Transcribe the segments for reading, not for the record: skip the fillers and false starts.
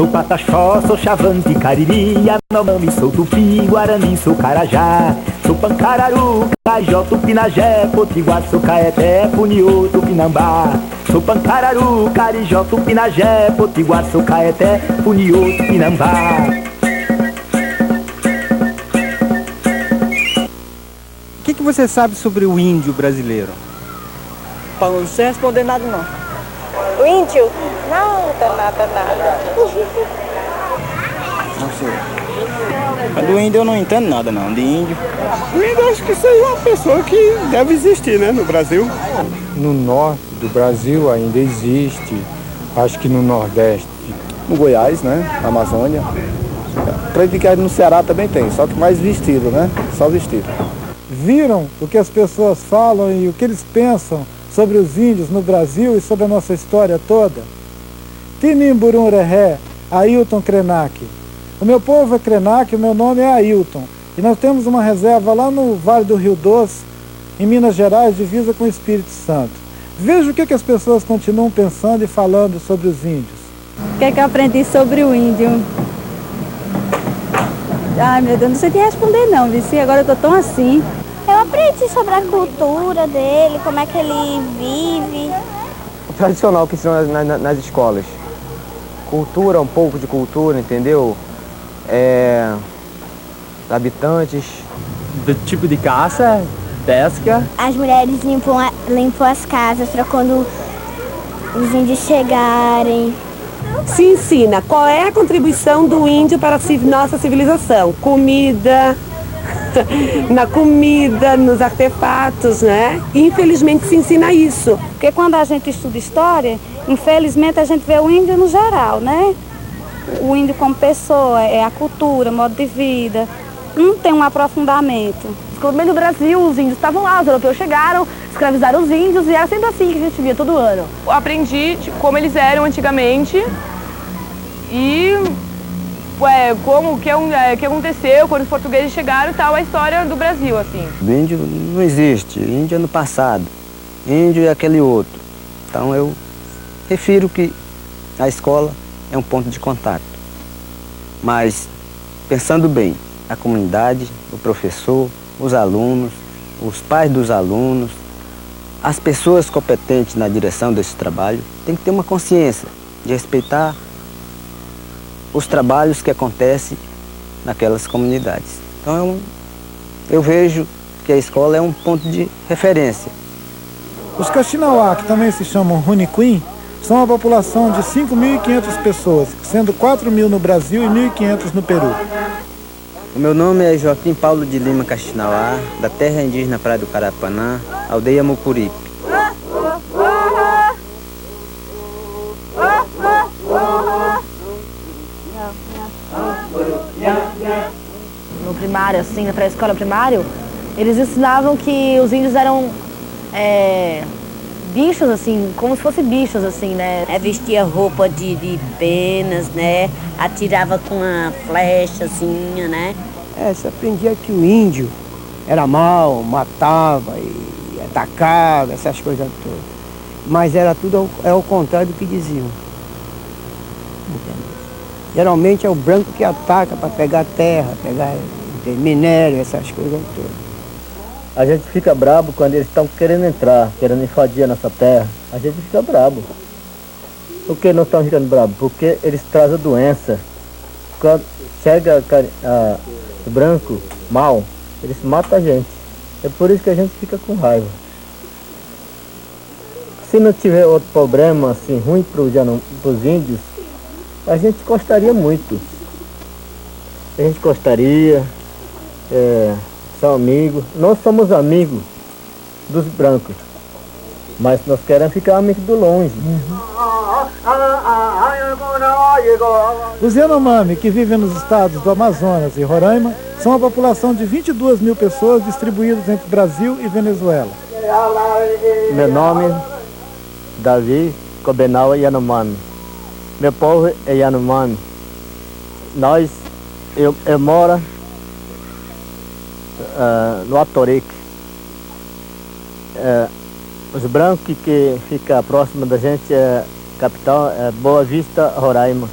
Sou pataxó, sou chavante, cariri, Yanomami, sou tupi, guarani, sou carajá. Sou pancararu, cajó, tupinagé, potiguar, sou caeté, puniô, tupinambá. Sou pancararu, carijó, tupinagé, potiguar, sou caeté, puniô, tupinambá. O que você sabe sobre o índio brasileiro? Não sei responder nada, não. O índio? Nada. Não sei. Do índio eu não entendo nada, não. De índio. O índio acho que seja uma pessoa que deve existir, né, no Brasil. No norte do Brasil ainda existe, acho que no Nordeste. No Goiás, né, na Amazônia. Acredito que no Ceará também tem, só que mais vestido, né, só vestido. Viram o que as pessoas falam e o que eles pensam sobre os índios no Brasil e sobre a nossa história toda? Tinimburum Rehé, Ailton Krenak. O meu povo é Krenak, o meu nome é Ailton. E nós temos uma reserva lá no Vale do Rio Doce, em Minas Gerais, divisa com o Espírito Santo. Veja o que as pessoas continuam pensando e falando sobre os índios. O que eu aprendi sobre o índio? Ai, meu Deus, não sei te responder não, Vici, agora que eu tô assim. Eu aprendi sobre a cultura dele, como é que ele vive. O tradicional que ensinam nas escolas. Cultura, um pouco de cultura, entendeu? Habitantes. Do tipo de caça, pesca. As mulheres limpam as casas para quando os índios chegarem. Se ensina qual é a contribuição do índio para a nossa civilização. Comida, na comida, nos artefatos, né? Infelizmente se ensina isso. Porque quando a gente estuda história, infelizmente a gente vê o índio no geral, né? O índio como pessoa, é a cultura, modo de vida. Não tem um aprofundamento. No do Brasil, os índios estavam lá, os europeus chegaram, escravizaram os índios e era sempre assim que a gente via todo ano. Eu aprendi como eles eram antigamente e como que aconteceu quando os portugueses chegaram e tal, a história do Brasil, assim. O índio não existe, o índio é no passado, índio é aquele outro. Então eu refiro que a escola é um ponto de contato. Mas, pensando bem, a comunidade, o professor, os alunos, os pais dos alunos, as pessoas competentes na direção desse trabalho têm que ter uma consciência de respeitar os trabalhos que acontecem naquelas comunidades. Então eu vejo que a escola é um ponto de referência. Os Kaxinawá, que também se chamam Runiquim, são uma população de 5.500 pessoas, sendo 4.000 no Brasil e 1.500 no Peru. O meu nome é Joaquim Paulo de Lima Kaxinawá, da terra indígena Praia do Carapanã, aldeia Mucuripe. No primário, assim, na pré-escola primário, eles ensinavam que os índios eram bichos, assim, como se fossem bichos, assim, né? Vestia roupa de penas, né? Atirava com uma flecha, assim, né? Você aprendia que o índio era mau, matava e atacava, essas coisas todas. Mas era tudo ao contrário do que diziam. Entendeu? Geralmente é o branco que ataca para pegar terra, pegar minério, essas coisas todas. A gente fica brabo quando eles estão querendo entrar, querendo invadir a nossa terra. A gente fica brabo. Por que não estão ficando brabo? Porque eles trazem doença. Quando chega o branco mal, eles matam a gente. É por isso que a gente fica com raiva. Se não tiver outro problema assim ruim para os índios, a gente gostaria muito. A gente gostaria, são amigos. Nós somos amigos dos brancos, mas nós queremos ficar amigos do longe. Os Yanomami, que vivem nos estados do Amazonas e Roraima, são uma população de 22.000 pessoas distribuídas entre Brasil e Venezuela. Meu nome Davi Cobenau Yanomami. Meu povo é Yanomami. Eu moro no Atorique. Os brancos que ficam próximo da gente, capital é Boa Vista, Roraima.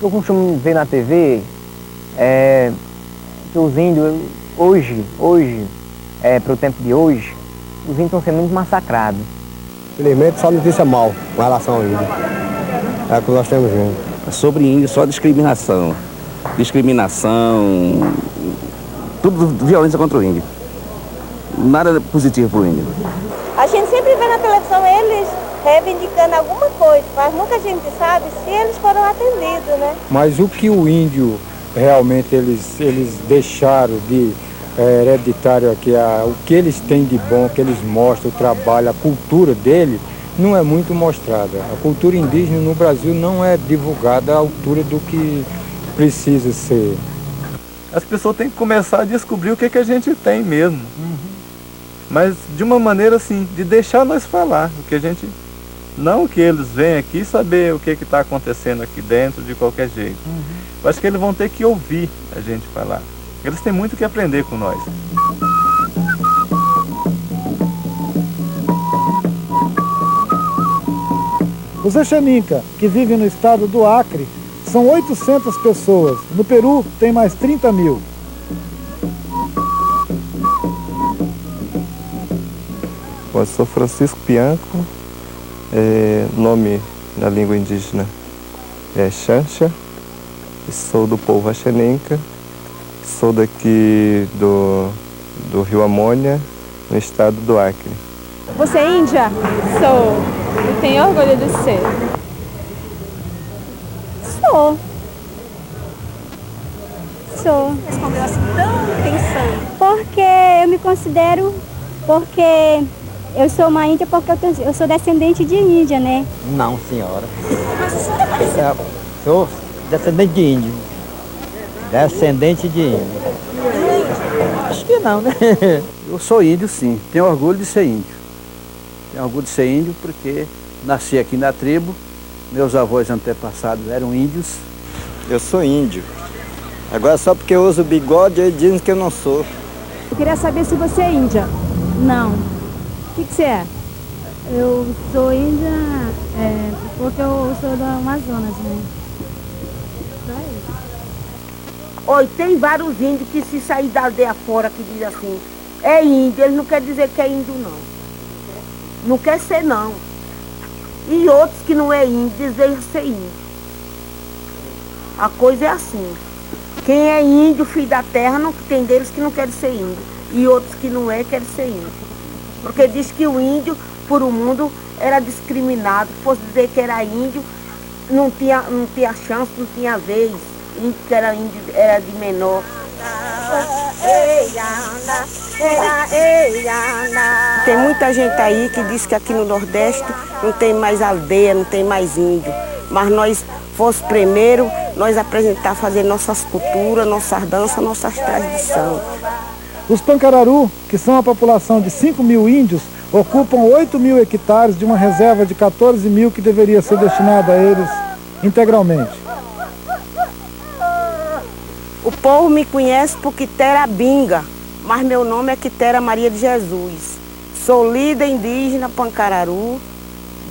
eu costumo ver na TV que os índios, hoje, para o tempo de hoje, os índios estão sendo muito massacrados. Infelizmente só notícia mal com relação ao índio. É o que nós temos vendo. Sobre índio, só discriminação. Discriminação, tudo violência contra o índio. Nada positivo para o índio. A gente sempre vê na televisão eles reivindicando alguma coisa, mas nunca a gente sabe se eles foram atendidos, né? Mas o que o índio realmente eles deixaram de hereditário aqui, o que eles têm de bom, que eles mostram, o trabalho, a cultura dele, não é muito mostrada. A cultura indígena no Brasil não é divulgada à altura do que precisa ser. As pessoas têm que começar a descobrir o que a gente tem mesmo. Mas de uma maneira assim, de deixar nós falar, o que a gente... Não que eles venham aqui saber o que está acontecendo aqui dentro de qualquer jeito. Eu acho que eles vão ter que ouvir a gente falar. Eles têm muito que aprender com nós. Os Exeninca, que vivem no estado do Acre, são 800 pessoas. No Peru tem mais 30 mil. Eu sou Francisco Bianco, nome na língua indígena é Xanxa, sou do povo Exeninca, sou daqui do Rio Amônia, no estado do Acre. Você é índia? Sou. E tenho orgulho de ser. Sou. Respondeu assim tão pensando. Porque eu me considero, porque eu sou uma índia, porque eu sou descendente de índia, né? Não, senhora. Sou descendente de índio. Descendente de índio. Acho que não, né? Eu sou índio, sim. Tenho orgulho de ser índio. Tenho orgulho de ser índio porque nasci aqui na tribo. Meus avós antepassados eram índios. Eu sou índio. Agora só porque eu uso bigode, eles dizem que eu não sou. Eu queria saber se você é índia. Não. O que você é? Eu sou índia porque eu sou do Amazonas, né? Oi, tem vários índios que se sair da aldeia fora que diz assim, é índio, ele não quer dizer que é índio não. Não quer ser não. E outros que não é índio, desejam ser índio. A coisa é assim. Quem é índio, filho da terra, não tem deles que não querem ser índio. E outros que não é, querem ser índio. Porque diz que o índio, por o mundo, era discriminado. Fosse dizer que era índio, não tinha chance, não tinha vez. Índio que era índio, era de menor. Tem muita gente aí que diz que aqui no Nordeste não tem mais aldeia, não tem mais índio. Mas nós fosse primeiro, nós apresentar, fazer nossas culturas, nossas danças, nossas tradições. Os Pancararu, que são a população de 5 mil índios, ocupam 8 mil hectares de uma reserva de 14 mil que deveria ser destinada a eles integralmente. O povo me conhece por Quitera Binga, mas meu nome é Quitera Maria de Jesus. Sou líder indígena Pancararu,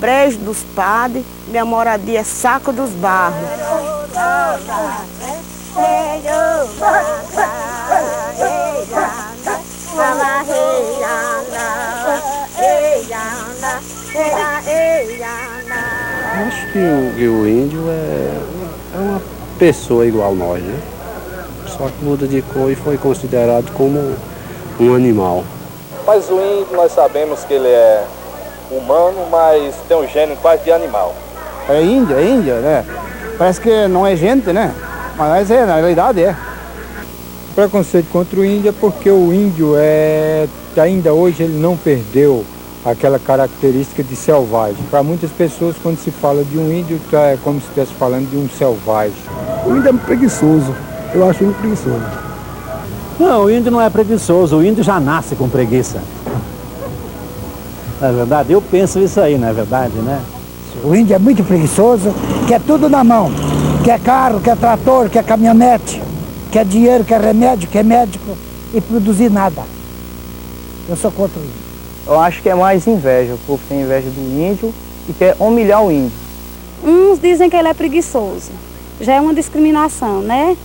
Brejo dos Padres, minha moradia é Saco dos Barros. Acho que o índio é uma pessoa igual a nós, né? Só que muda de cor e foi considerado como um animal. Mas o índio, nós sabemos que ele é humano, mas tem um gênio quase de animal. É índia, né? Parece que não é gente, né? Mas na realidade é. O preconceito contra o índio é porque o índio ainda hoje ele não perdeu aquela característica de selvagem. Para muitas pessoas, quando se fala de um índio, é como se estivesse falando de um selvagem. O índio é preguiçoso. Eu acho ele preguiçoso. Não, o índio não é preguiçoso, o índio já nasce com preguiça. Não é verdade? Eu penso isso aí, não é verdade, né? O índio é muito preguiçoso, quer tudo na mão. Quer carro, quer trator, quer caminhonete, quer dinheiro, quer remédio, quer médico e produzir nada. Eu sou contra o índio. Eu acho que é mais inveja, o povo tem inveja do índio e quer humilhar o índio. Uns dizem que ele é preguiçoso, já é uma discriminação, né?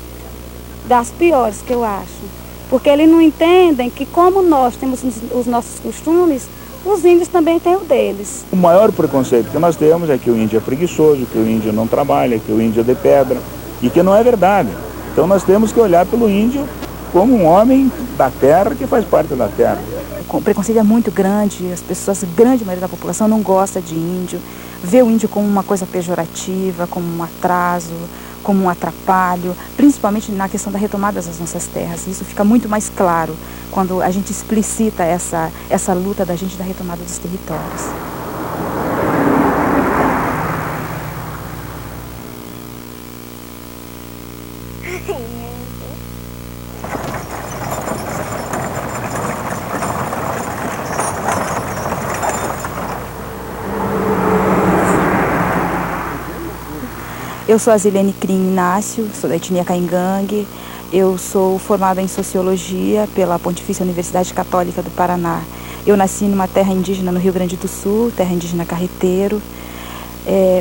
Das piores que eu acho. Porque eles não entendem que como nós temos os nossos costumes, os índios também têm o deles. O maior preconceito que nós temos é que o índio é preguiçoso, que o índio não trabalha, que o índio é de pedra, e que não é verdade. Então nós temos que olhar pelo índio como um homem da terra que faz parte da terra. O preconceito é muito grande, as pessoas, a grande maioria da população não gosta de índio, vê o índio como uma coisa pejorativa, como um atraso, como um atrapalho, principalmente na questão da retomada das nossas terras. Isso fica muito mais claro quando a gente explicita essa luta da gente da retomada dos territórios. Eu sou a Zilene Crim Inácio, sou da etnia Caingangue. Eu sou formada em Sociologia pela Pontifícia Universidade Católica do Paraná. Eu nasci numa terra indígena no Rio Grande do Sul, terra indígena Carreteiro.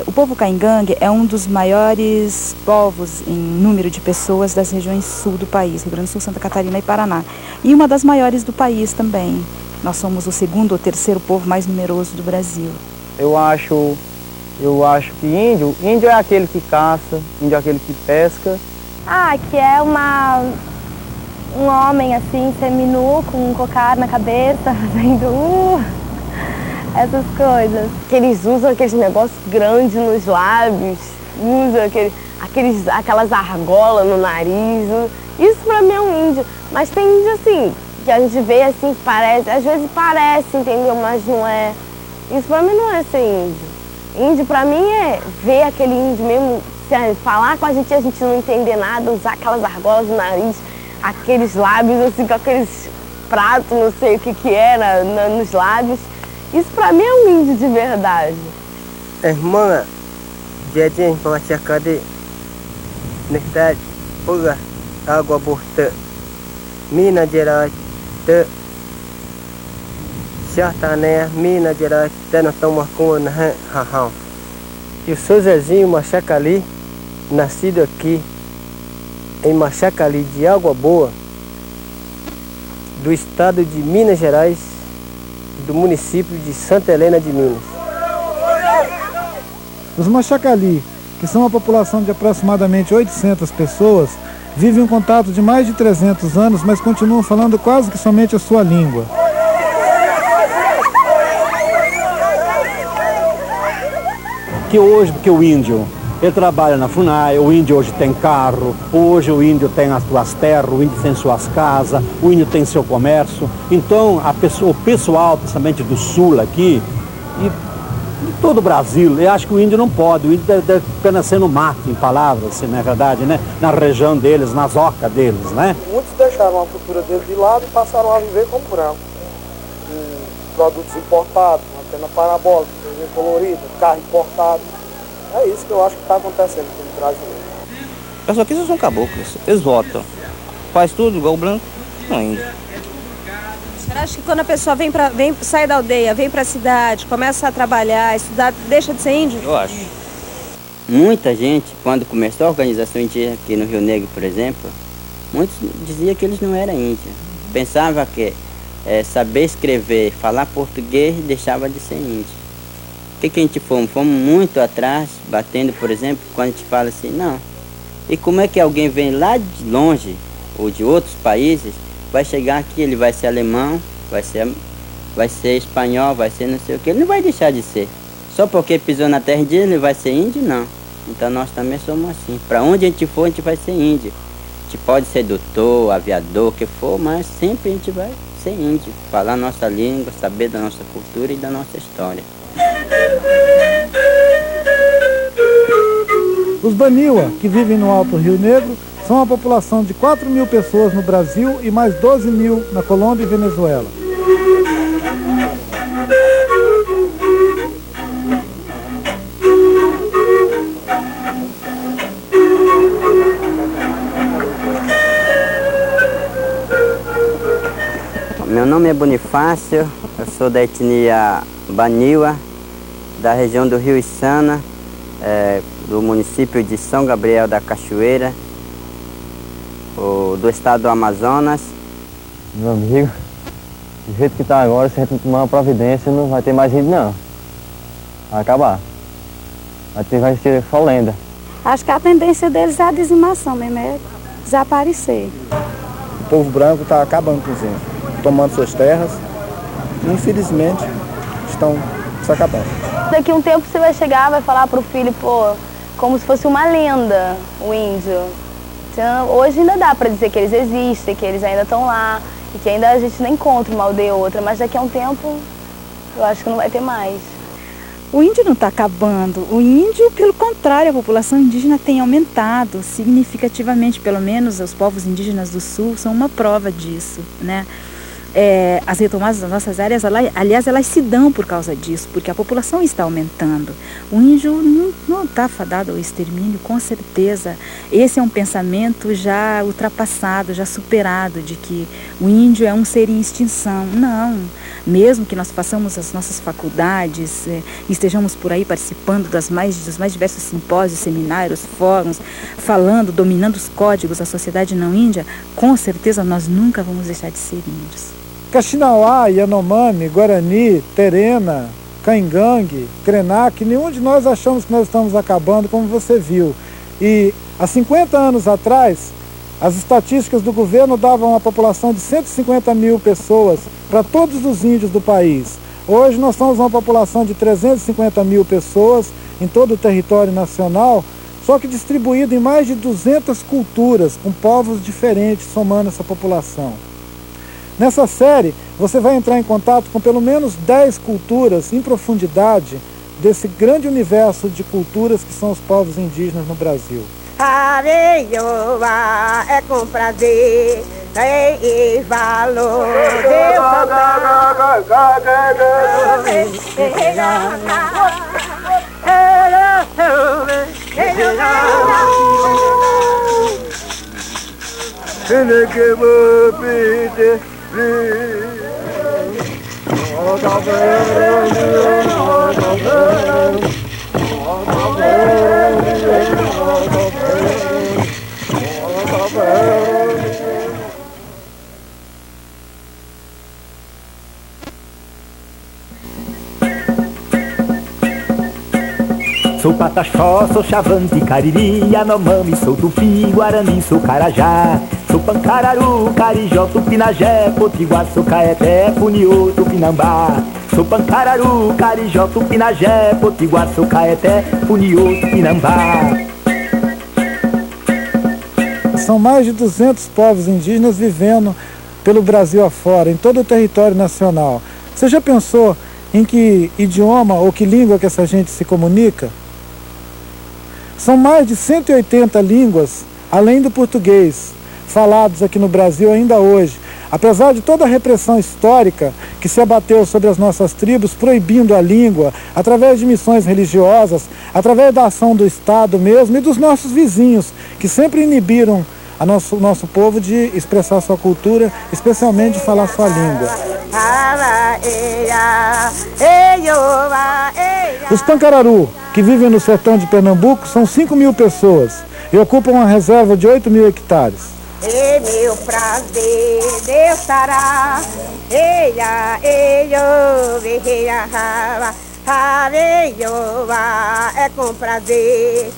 O povo Caingangue é um dos maiores povos em número de pessoas das regiões sul do país, Rio Grande do Sul, Santa Catarina e Paraná. E uma das maiores do país também. Nós somos o segundo ou terceiro povo mais numeroso do Brasil. Eu acho que índio é aquele que caça, índio é aquele que pesca. Que é um homem assim, seminu, com um cocar na cabeça, fazendo essas coisas. Que eles usam aqueles negócios grandes nos lábios, usam aquelas argolas no nariz. Isso pra mim é um índio. Mas tem índio assim, que a gente vê assim, parece, às vezes parece, entendeu? Mas não é. Isso pra mim não é ser índio. Índio pra mim é ver aquele índio mesmo, falar com a gente não entender nada, usar aquelas argolas no nariz, aqueles lábios assim, com aqueles pratos, não sei o que era nos lábios. Isso pra mim é um índio de verdade. Irmã, dia para checar de necessidade, pura água borta, Minas Gerais, Sertané, Minas Gerais, nós estamos com na Rarrão. Eu sou Zezinho Machacali, nascido aqui em Machacali de Água Boa, do estado de Minas Gerais, do município de Santa Helena de Minas. Os Machacali, que são uma população de aproximadamente 800 pessoas, vivem um contato de mais de 300 anos, mas continuam falando quase que somente a sua língua. Que hoje, porque o índio, ele trabalha na FUNAI, o índio hoje tem carro, hoje o índio tem as suas terras, o índio tem suas casas, o índio tem seu comércio. Então, o pessoal, principalmente do sul aqui, e de todo o Brasil, eu acho que o índio não pode, o índio deve apenas ser no mato, em palavras, se não é verdade, né? Na região deles, nas ocas deles, né? Muitos deixaram a cultura deles de lado e passaram a viver como branco. Produtos importados, antena parabólica, TV colorida, carro importado. É isso que eu acho que está acontecendo aqui no Brasil. Pessoal, aqui são caboclos, eles votam. Faz tudo igual o branco, não índio. Você acha que quando a pessoa sai da aldeia, vem para a cidade, começa a trabalhar, estudar, deixa de ser índio? Eu acho. Muita gente, quando começou a organização indígena aqui no Rio Negro, por exemplo, muitos diziam que eles não eram índios. Pensava que saber escrever, falar português, deixava de ser índio. O que a gente fomos? Fomos muito atrás, batendo, por exemplo, quando a gente fala assim, não. E como é que alguém vem lá de longe, ou de outros países, vai chegar aqui, ele vai ser alemão, vai ser espanhol, vai ser não sei o que, ele não vai deixar de ser. Só porque pisou na terra indígena, ele vai ser índio, não. Então nós também somos assim. Para onde a gente for, a gente vai ser índio. A gente pode ser doutor, aviador, o que for, mas sempre a gente vai ser índio. Falar nossa língua, saber da nossa cultura e da nossa história. Os Baniwa, que vivem no Alto Rio Negro, são uma população de 4.000 pessoas no Brasil e mais 12.000 na Colômbia e Venezuela. Meu nome é Bonifácio, eu sou da etnia Baniwa, da região do Rio Içana. do município de São Gabriel da Cachoeira, do estado do Amazonas. Meu amigo, do jeito que está agora, se a gente não tomar uma providência, não vai ter mais índio não. Vai acabar. Vai ser só lenda. Acho que a tendência deles é a dizimação mesmo, é desaparecer. O povo branco está acabando com os índios, tomando suas terras. Infelizmente, estão se acabando. Daqui a um tempo você vai chegar, vai falar pro filho, pô, como se fosse uma lenda, o índio. Então, hoje ainda dá para dizer que eles existem, que eles ainda estão lá, e que ainda a gente não encontra uma aldeia ou outra, mas daqui a um tempo eu acho que não vai ter mais. O índio não está acabando, o índio, pelo contrário, a população indígena tem aumentado significativamente, pelo menos os povos indígenas do sul são uma prova disso, né? As retomadas das nossas áreas, aliás, elas se dão por causa disso, porque a população está aumentando. O índio não está fadado ao extermínio, com certeza. Esse é um pensamento já ultrapassado, já superado, de que o índio é um ser em extinção. Não, mesmo que nós façamos as nossas faculdades, estejamos por aí participando dos mais diversos simpósios, seminários, fóruns, falando, dominando os códigos da sociedade não índia, com certeza nós nunca vamos deixar de ser índios. Kaxinawá, Yanomami, Guarani, Terena, Caingangue, Krenak, nenhum de nós achamos que nós estamos acabando, como você viu. E há 50 anos atrás, as estatísticas do governo davam uma população de 150 mil pessoas para todos os índios do país. Hoje nós somos uma população de 350 mil pessoas em todo o território nacional, só que distribuído em mais de 200 culturas, com povos diferentes somando essa população. Nessa série, você vai entrar em contato com pelo menos 10 culturas em profundidade desse grande universo de culturas que são os povos indígenas no Brasil. Areioá é com prazer e valor. Sou Pataxó, sou Xavante, Cariri, Yanomami, sou Tupi, Guarani, sou Carajá. Sou Pancararu, Carijó, Tupinagé, Potiguar, sou Caeté, Puniô, Tupinambá. Sou Pancararu, Carijó, Tupinagé, Potiguar, sou Caeté, Puniô, Tupinambá. São mais de 200 povos indígenas vivendo pelo Brasil afora, em todo o território nacional. Você já pensou em que idioma ou que língua que essa gente se comunica? São mais de 180 línguas, além do português, falados aqui no Brasil ainda hoje. Apesar de toda a repressão histórica que se abateu sobre as nossas tribos, proibindo a língua, através de missões religiosas, através da ação do Estado mesmo e dos nossos vizinhos, que sempre inibiram o nosso povo de expressar sua cultura, especialmente de falar sua língua. Os Pancararu, que vivem no sertão de Pernambuco, são 5 mil pessoas e ocupam uma reserva de 8 mil hectares. E meu prazer, Deus estará. Eia, é com prazer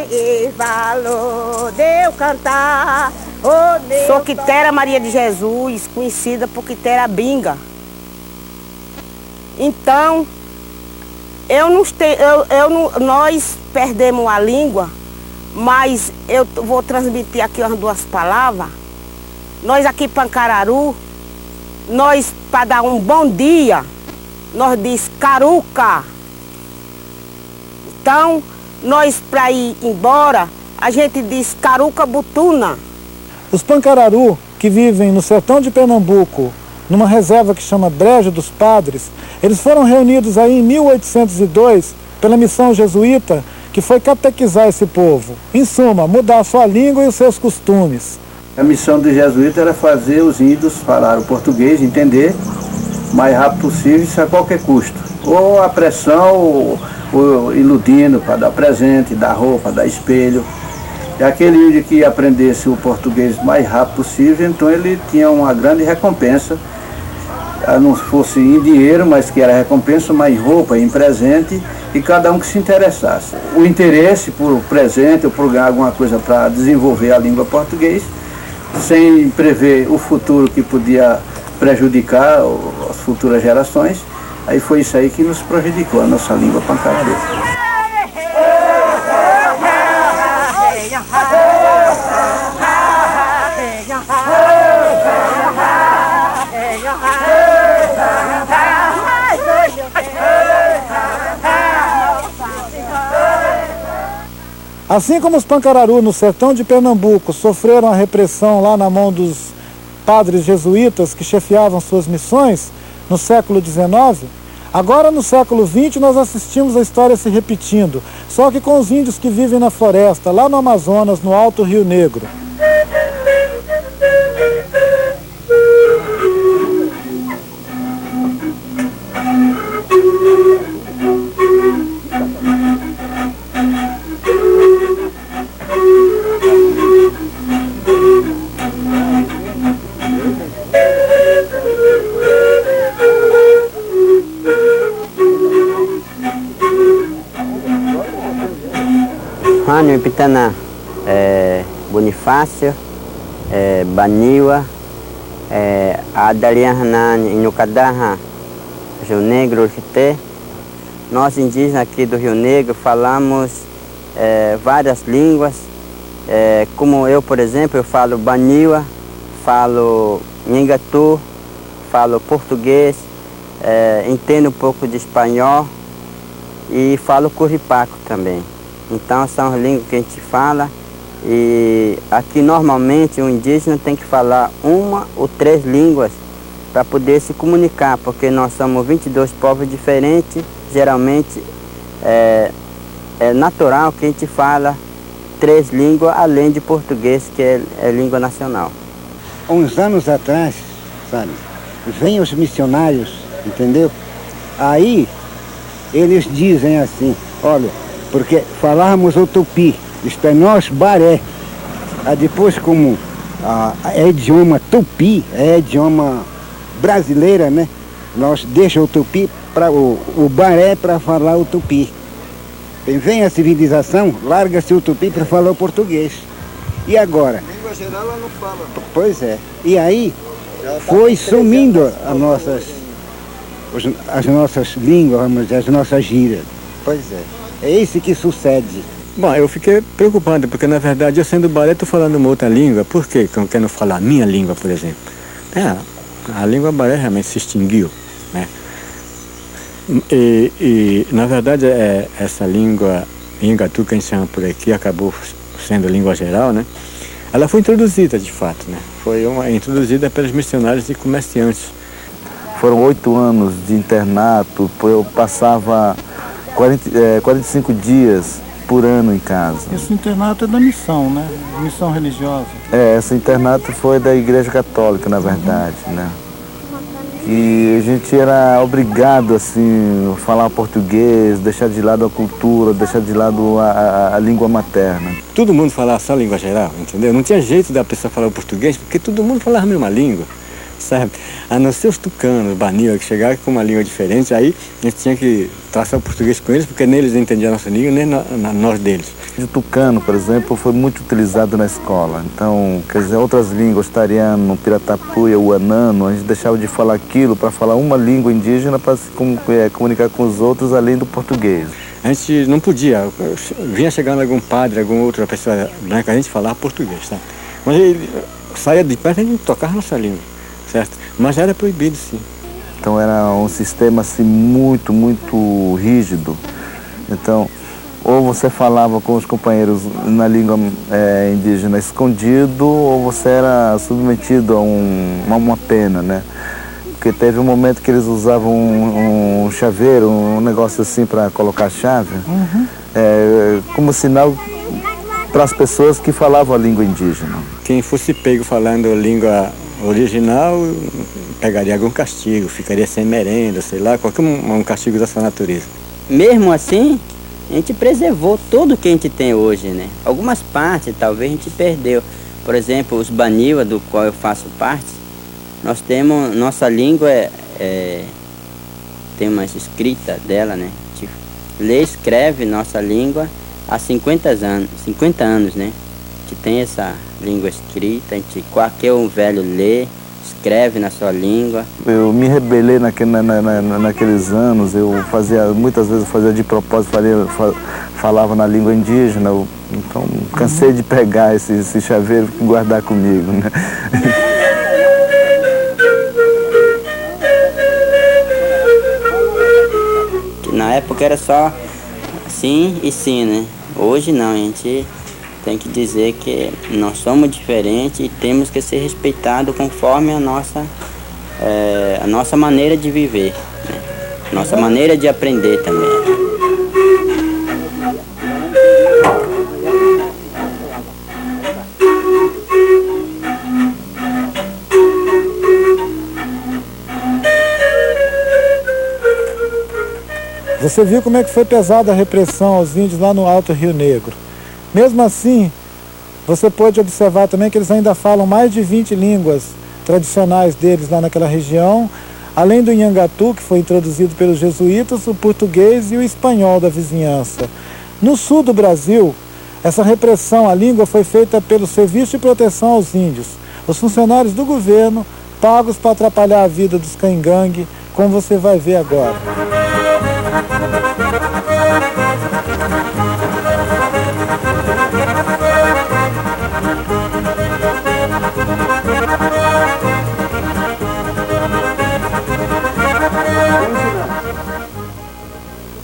e valor de eu cantar. Sou Quitera Maria de Jesus, conhecida por Quitera Binga. Então, nós perdemos a língua, mas eu vou transmitir aqui umas 2 palavras. Nós aqui Pancararu, nós para dar um bom dia, nós diz caruca. Então, nós para ir embora, a gente diz caruca butuna. Os Pancararu, que vivem no sertão de Pernambuco, numa reserva que chama Brejo dos Padres, eles foram reunidos aí em 1802 pela missão jesuíta, que foi catequizar esse povo. Em suma, mudar a sua língua e os seus costumes. A missão do jesuíta era fazer os índios falar o português, entender o mais rápido possível, isso a qualquer custo. Ou a pressão, iludindo para dar presente, dar roupa, dar espelho. E aquele índio que aprendesse o português mais rápido possível, então ele tinha uma grande recompensa, não fosse em dinheiro, mas que era recompensa, mais em roupa, em presente, e cada um que se interessasse. O interesse por presente ou por ganhar alguma coisa para desenvolver a língua portuguesa, sem prever o futuro que podia prejudicar as futuras gerações, aí foi isso aí que nos prejudicou, a nossa língua pancararu. Assim como os pancararu no sertão de Pernambuco sofreram a repressão lá na mão dos padres jesuítas que chefiavam suas missões no século XIX, agora no século XX nós assistimos a história se repetindo, só que com os índios que vivem na floresta, lá no Amazonas, no Alto Rio Negro. Rânio Pitanã, Bonifácio, Baniwa, Adalian Hanan, Inucadaha, Rio Negro, Urquité. Nós indígenas aqui do Rio Negro falamos várias línguas, como eu, por exemplo, eu falo Baniwa, falo Nhengatu, falo português, entendo um pouco de espanhol e falo curripaco também. Então são as línguas que a gente fala e aqui normalmente o indígena tem que falar 1 ou 3 línguas para poder se comunicar, porque nós somos 22 povos diferentes, geralmente é natural que a gente fala 3 línguas além de português, que é língua nacional. Uns anos atrás, sabe, vêm os missionários, entendeu? Aí eles dizem assim, olha, porque falávamos o tupi, isto é nós baré. Aí depois como é idioma tupi, é idioma brasileira, né? Nós deixamos o tupi para o baré para falar o tupi. Vem a civilização, larga-se o tupi para falar o português. E agora? A língua geral ela não fala. Pois é. E aí foi sumindo as nossas línguas, vamos dizer, as nossas gírias. Pois é. É isso que sucede. Bom, eu fiquei preocupado, porque na verdade eu sendo baré estou falando uma outra língua. Por quê que eu não quero falar a minha língua, por exemplo? A língua baré realmente se extinguiu, né? E na verdade essa língua Nhengatu que a gente chama por aqui acabou sendo língua geral, né? Ela foi introduzida de fato, né? Foi introduzida pelos missionários e comerciantes. Foram 8 anos de internato, eu passava 45 dias por ano em casa. Esse internato é da missão, né? Missão religiosa. Esse internato foi da Igreja Católica, na verdade, né? E a gente era obrigado, assim, a falar português, deixar de lado a cultura, deixar de lado a língua materna. Todo mundo falava só língua geral, entendeu? Não tinha jeito da pessoa falar o português, porque todo mundo falava a mesma língua, sabe? A não ser os tucanos, os Baniwa, que chegavam com uma língua diferente, aí a gente tinha que traçar o português com eles, porque nem eles entendiam a nossa língua, nem nós deles. O tucano, por exemplo, foi muito utilizado na escola. Então, quer dizer, outras línguas, tariano, piratapuia, uanano, a gente deixava de falar aquilo para falar uma língua indígena para se comunicar com os outros além do português. A gente não podia, vinha chegando algum padre, alguma outra pessoa branca, a gente falava português, tá? Mas ele saía de perto e a gente tocava a nossa língua, certo? Mas era proibido, sim. Então era um sistema assim muito, muito rígido. Então, ou você falava com os companheiros na língua indígena escondido, ou você era submetido a uma pena, né? Porque teve um momento que eles usavam um chaveiro, um negócio assim para colocar a chave, como sinal para as pessoas que falavam a língua indígena. Quem fosse pego falando a língua original pegaria algum castigo, ficaria sem merenda, sei lá, qualquer um castigo dessa natureza. mesmo assim, a gente preservou tudo que a gente tem hoje, né? Algumas partes talvez a gente perdeu. Por exemplo, os Baniwa, do qual eu faço parte, nós temos, nossa língua tem uma escrita dela, né? A gente lê e escreve nossa língua há 50 anos, né? A gente tem essa língua escrita, a gente, qualquer um velho lê, escreve na sua língua. Eu me rebelei naqueles anos, muitas vezes eu fazia de propósito, falava na língua indígena, então cansei de pegar esse chaveiro e guardar comigo, né? Na época era só sim e sim, né? Hoje não, a gente tem que dizer que nós somos diferentes e temos que ser respeitados conforme a nossa maneira de viver, né? Nossa maneira de aprender também. Você viu como é que foi pesada a repressão aos índios lá no Alto Rio Negro. Mesmo assim, você pode observar também que eles ainda falam mais de 20 línguas tradicionais deles lá naquela região, além do Nhangatu, que foi introduzido pelos jesuítas, o português e o espanhol da vizinhança. No sul do Brasil, essa repressão à língua foi feita pelo Serviço de Proteção aos Índios, os funcionários do governo pagos para atrapalhar a vida dos caingangue, como você vai ver agora.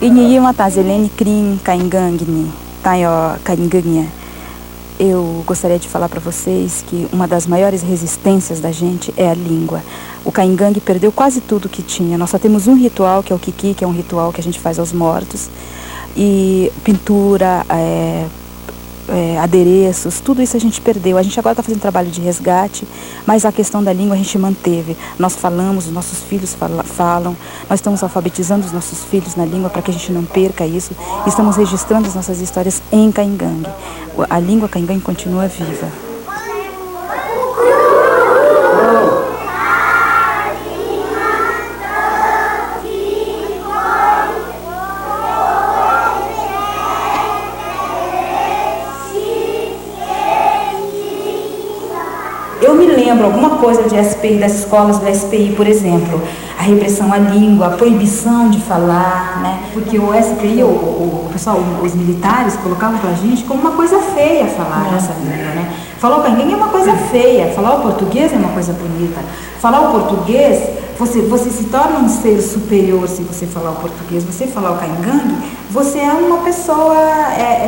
Iniyima tazelene krim kaingangne, tayo kaingangne. Eu gostaria de falar para vocês que uma das maiores resistências da gente é a língua. O caingangue perdeu quase tudo que tinha. Nós só temos um ritual, que é o kiki, que é um ritual que a gente faz aos mortos. E pintura, adereços, tudo isso a gente perdeu. A gente agora está fazendo trabalho de resgate, mas a questão da língua a gente manteve. Nós falamos, os nossos filhos falam, nós estamos alfabetizando os nossos filhos na língua para que a gente não perca isso. Estamos registrando as nossas histórias em caingangue. A língua caingangue continua viva. Eu me lembro alguma coisa de SPI, das escolas do SPI, por exemplo, a repressão à língua, a proibição de falar, né? Porque o SPI, o pessoal, os militares colocavam pra gente como uma coisa feia falar essa língua, né? Falar o caingangue é uma coisa feia, falar o português é uma coisa bonita. Falar o português, você se torna um ser superior se você falar o português. Você falar o caingangue, você é uma pessoa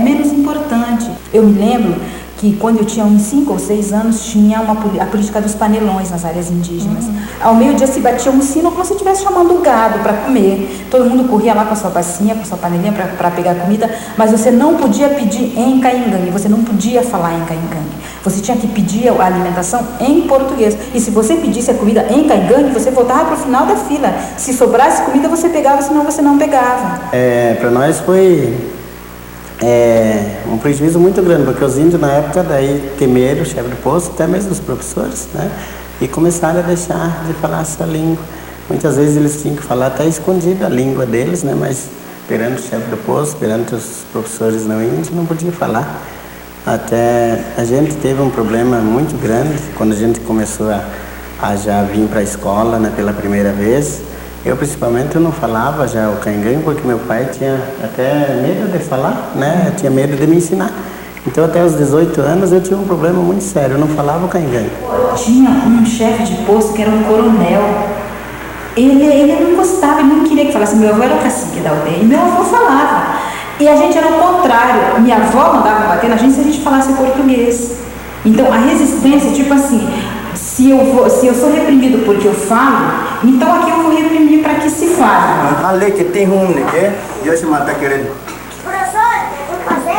menos importante. Eu me lembro que quando eu tinha uns 5 ou 6 anos, tinha a política dos panelões nas áreas indígenas. Ao meio-dia se batia um sino como se estivesse chamando o gado para comer. Todo mundo corria lá com a sua bacinha, com a sua panelinha para pegar comida, mas você não podia pedir em caingangue, você não podia falar em caingangue. Você tinha que pedir a alimentação em português. E se você pedisse a comida em caingangue, você voltava para o final da fila. Se sobrasse comida, você pegava, senão você não pegava. Para nós foi um prejuízo muito grande, porque os índios na época daí temeram o chefe do posto, até mesmo os professores, né? E começaram a deixar de falar a sua língua. Muitas vezes eles tinham que falar até escondido a língua deles, né? Mas perante o chefe do posto, perante os professores não índios, não podia falar. Até a gente teve um problema muito grande quando a gente começou a já vir para a escola, né, pela primeira vez. Eu, principalmente, eu não falava já o caingangue porque meu pai tinha até medo de falar, né? Tinha medo de me ensinar. Então, até os 18 anos, eu tinha um problema muito sério, eu não falava o caingangue. Tinha um chefe de posto que era um coronel. Ele não gostava, ele não queria que falasse. Meu avô era o cacique da aldeia e meu avô falava. E a gente era o contrário. Minha avó mandava bater na gente se a gente falasse português. Então, a resistência, tipo assim, se eu sou reprimido porque eu falo, então aqui eu vou reprimir para que se fale. A lei que tem um, né? E hoje mata querendo. Professor, vou fazer?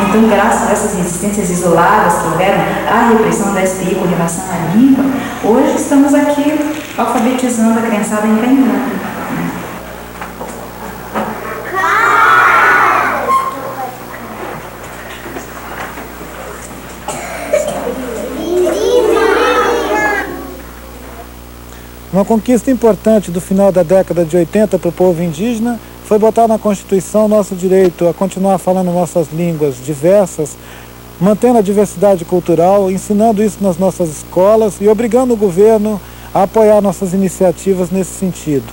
Então, graças a essas resistências isoladas que houveram, a repressão da SPI com relação à língua, hoje estamos aqui alfabetizando a criançada em caingangue. Uma conquista importante do final da década de 80 para o povo indígena foi botar na Constituição nosso direito a continuar falando nossas línguas diversas, mantendo a diversidade cultural, ensinando isso nas nossas escolas e obrigando o governo a apoiar nossas iniciativas nesse sentido.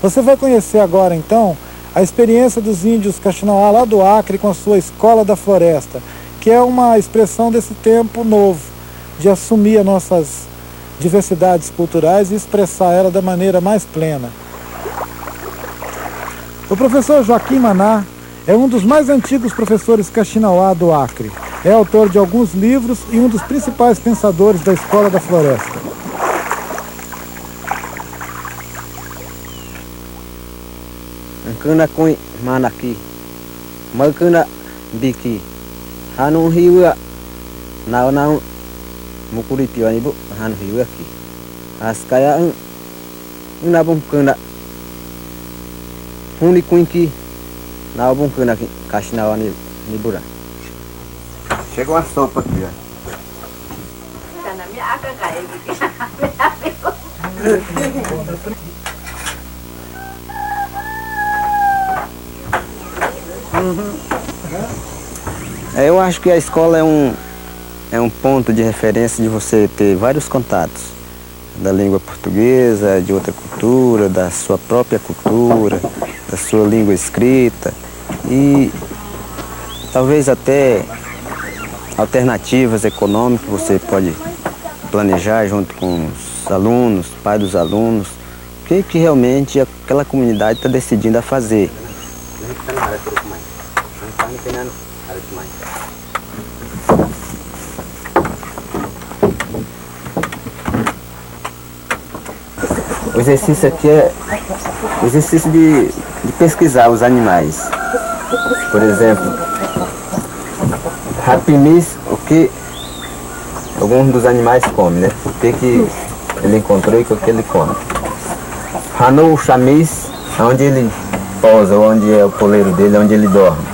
Você vai conhecer agora, então, a experiência dos índios Kaxinawá lá do Acre com a sua Escola da Floresta, que é uma expressão desse tempo novo, de assumir as nossas diversidades culturais e expressar ela da maneira mais plena. O professor Joaquim Maná é um dos mais antigos professores Kaxinawá do Acre. É autor de alguns livros e um dos principais pensadores da Escola da Floresta. Cana com manaki, magana biki, hanu hiwa, nau mukuripi wani bu hanu hiwa ki, askaya nabung cana, huni kuinki, nabung cana Kaxinawá ni bura. Chega uma sopa aqui, ó. Eu acho que a escola é um ponto de referência de você ter vários contatos da língua portuguesa, de outra cultura, da sua própria cultura, da sua língua escrita e talvez até alternativas econômicas que você pode planejar junto com os alunos, pais dos alunos, o que realmente aquela comunidade está decidindo a fazer. O exercício aqui é o exercício de pesquisar os animais. Por exemplo, rapimis, o que alguns dos animais comem, né? O que ele encontrou e o que ele come. Hanou chamis, onde ele pousa, onde é o poleiro dele, onde ele dorme.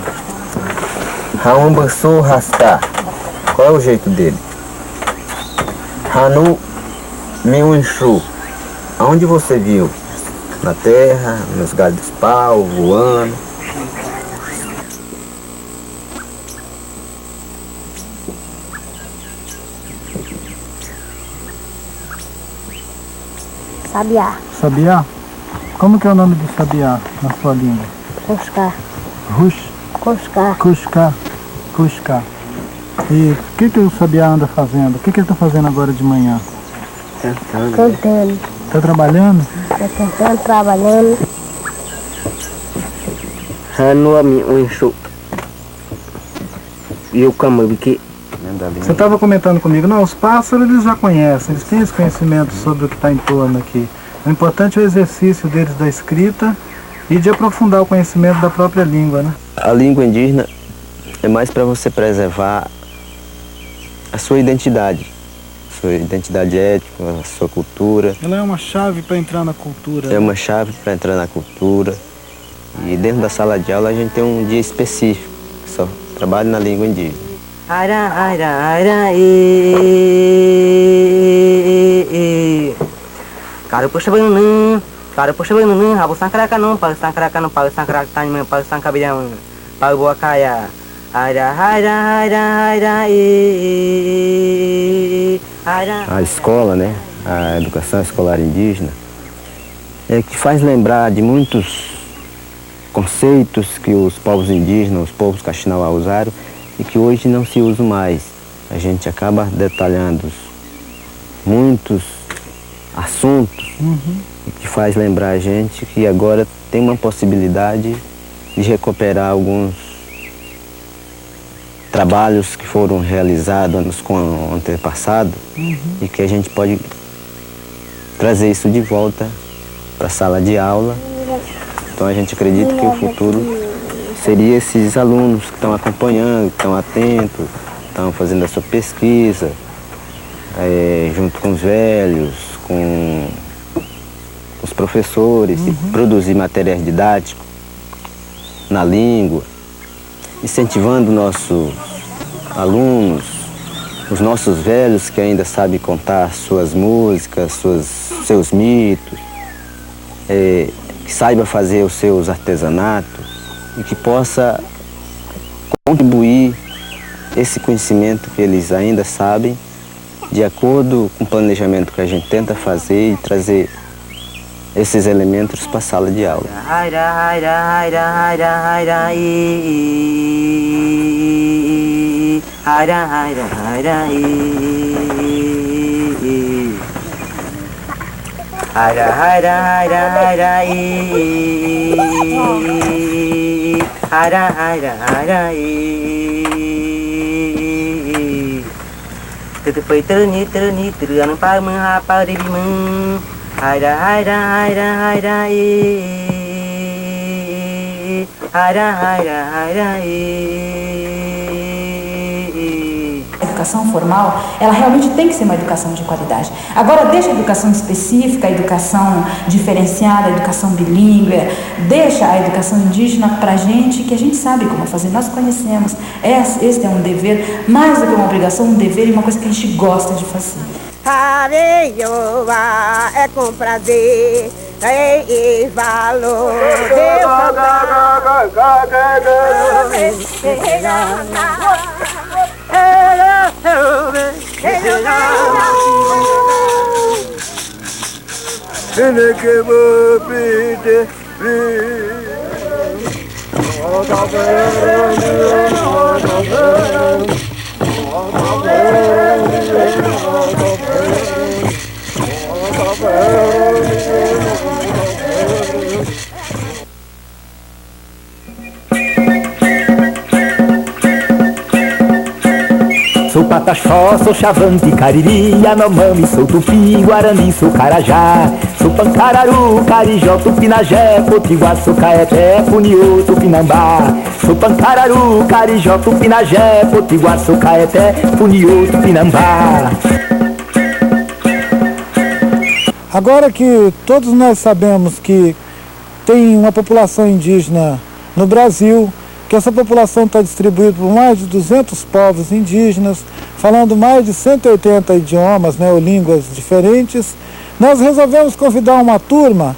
Haumbaçu rastar, qual é o jeito dele? Hanu miunchu, aonde você viu? Na terra, nos galhos dos pau, voando. Sabiá. Sabiá? Como que é o nome do sabiá na sua língua? Cusca. Rush? Cusca. Cusca. Cusca. E o que o sabiá anda fazendo? O que ele está fazendo agora de manhã? Cantando. Está trabalhando? Está cantando, trabalhando. Hanu miunchu. E o camubiki. Você estava comentando comigo, não, os pássaros eles já conhecem, eles têm esse conhecimento sobre o que está em torno aqui. O importante é o exercício deles da escrita e de aprofundar o conhecimento da própria língua, né? A língua indígena é mais para você preservar a sua identidade étnica, a sua cultura. Ela é uma chave para entrar na cultura. É uma chave para entrar na cultura. E dentro da sala de aula a gente tem um dia específico, que só trabalha na língua indígena. Ara, ara, ara, Cara, puxa banana, rabo sancaraca não, para sancaraca, tanho, para sancabirão, para boa caia. A escola, né, a educação escolar indígena, é que faz lembrar de muitos conceitos que os povos indígenas, os povos Kaxinawá usaram e que hoje não se usam mais. A gente acaba detalhando muitos assuntos e que faz lembrar a gente que agora tem uma possibilidade de recuperar alguns trabalhos que foram realizados com o antepassado e que a gente pode trazer isso de volta para a sala de aula. Então a gente acredita que o futuro seria esses alunos que estão acompanhando, que estão atentos, estão fazendo a sua pesquisa, junto com os velhos, com os professores, e produzir materiais didáticos na língua, incentivando nossos alunos os nossos velhos que ainda sabem contar suas músicas, seus mitos, que saiba fazer os seus artesanatos e que possa contribuir esse conhecimento que eles ainda sabem de acordo com o planejamento que a gente tenta fazer e trazer esses elementos para a sala de aula. A educação formal, ela realmente tem que ser uma educação de qualidade. Agora, deixa a educação específica, a educação diferenciada, a educação bilíngue, deixa a educação indígena para gente, que a gente sabe como fazer, nós conhecemos. Esse é um dever, mais do que uma obrigação, um dever e uma coisa que a gente gosta de fazer. Areioa é com prazer e valor. Sou Pataxó, sou Xavante, Cariri, Yanomami, sou Tupi, Guarani, sou Carajá. Sou Pancararu, Carijó, Tupinagé, Potiguar, sou Caeté, Puniú, Tupinambá. Sou Pancararu, Carijó, Tupinagé, Potiguar, sou Caeté, Puniú, Tupinambá. Agora que todos nós sabemos que tem uma população indígena no Brasil, que essa população está distribuída por mais de 200 povos indígenas, falando mais de 180 idiomas, né, ou línguas diferentes, nós resolvemos convidar uma turma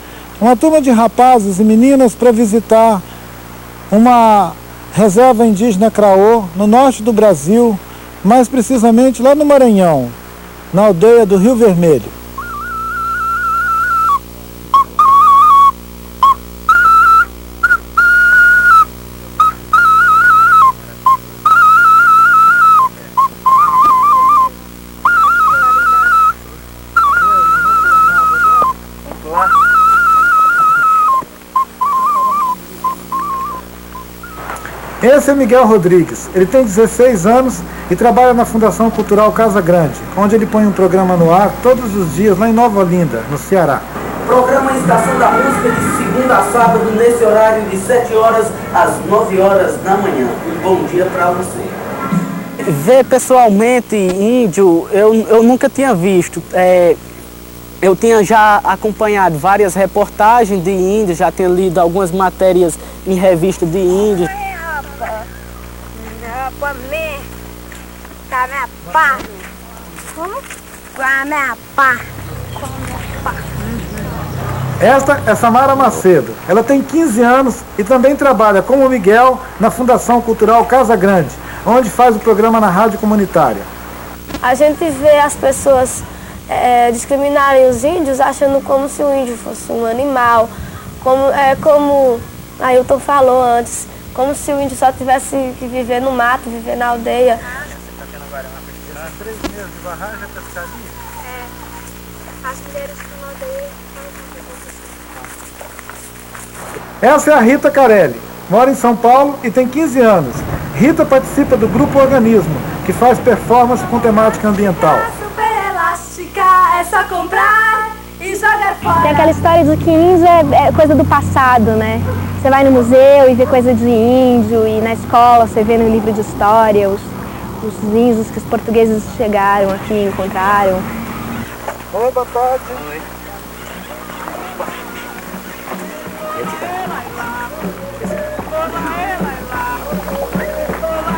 de rapazes e meninas para visitar uma reserva indígena Craô, no norte do Brasil, mais precisamente lá no Maranhão, na aldeia do Rio Vermelho. Esse é Miguel Rodrigues. Ele tem 16 anos e trabalha na Fundação Cultural Casa Grande, onde ele põe um programa no ar todos os dias lá em Nova Olinda, no Ceará. Programa Estação da Música de segunda a sábado, nesse horário de 7 horas às 9 horas da manhã. Um bom dia para você. Ver pessoalmente índio, eu nunca tinha visto. Eu tinha já acompanhado várias reportagens de índios, já tinha lido algumas matérias em revistas de índios. Esta é Samara Macedo. Ela tem 15 anos e também trabalha como Miguel na Fundação Cultural Casa Grande, onde faz o programa na rádio comunitária. A gente vê as pessoas discriminarem os índios achando como se o índio fosse um animal, como Ailton falou antes, como se o índio só tivesse que viver no mato, viver na aldeia. Você está tendo agora uma pesquisa? 3 meses de barragem é pescaria? As mulheres que na aldeia. Essa é a Rita Carelli, mora em São Paulo e tem 15 anos. Rita participa do Grupo Organismo, que faz performance com temática ambiental. Super elástica, é só comprar e jogar fora. Tem aquela história de que índio é coisa do passado, né? Você vai no museu e vê coisa de índio, e na escola você vê no livro de história os índios que os portugueses chegaram aqui e encontraram. Oi, boa tarde. Oi.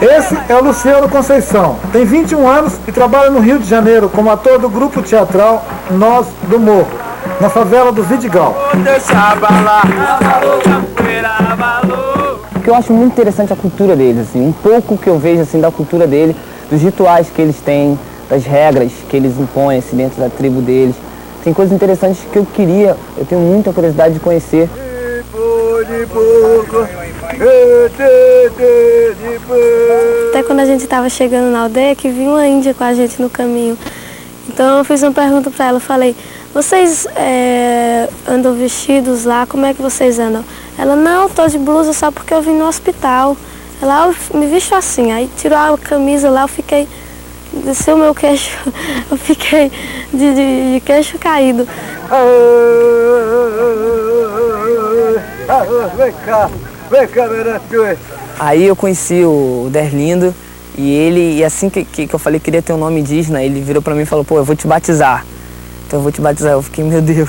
Esse é o Luciano Conceição. Tem 21 anos e trabalha no Rio de Janeiro como ator do grupo teatral Nós do Morro, na favela do Vidigal. O que eu acho muito interessante é a cultura deles, assim, um pouco que eu vejo assim, da cultura deles, dos rituais que eles têm, das regras que eles impõem assim, dentro da tribo deles. Tem coisas interessantes que eu tenho muita curiosidade de conhecer. Até quando a gente estava chegando na aldeia, que vi uma índia com a gente no caminho. Então eu fiz uma pergunta para ela, eu falei, vocês andam vestidos lá, como é que vocês andam? Ela, não, tô de blusa só porque eu vim no hospital. Ela, eu me visto assim, aí tirou a camisa lá, eu fiquei, desceu o meu queixo, eu fiquei de queixo caído. Vem cá, meu. Aí eu conheci o Derlindo e assim que eu falei que queria ter um nome indígena, ele virou pra mim e falou, pô, eu vou te batizar. Então eu vou te batizar. Eu fiquei, meu Deus,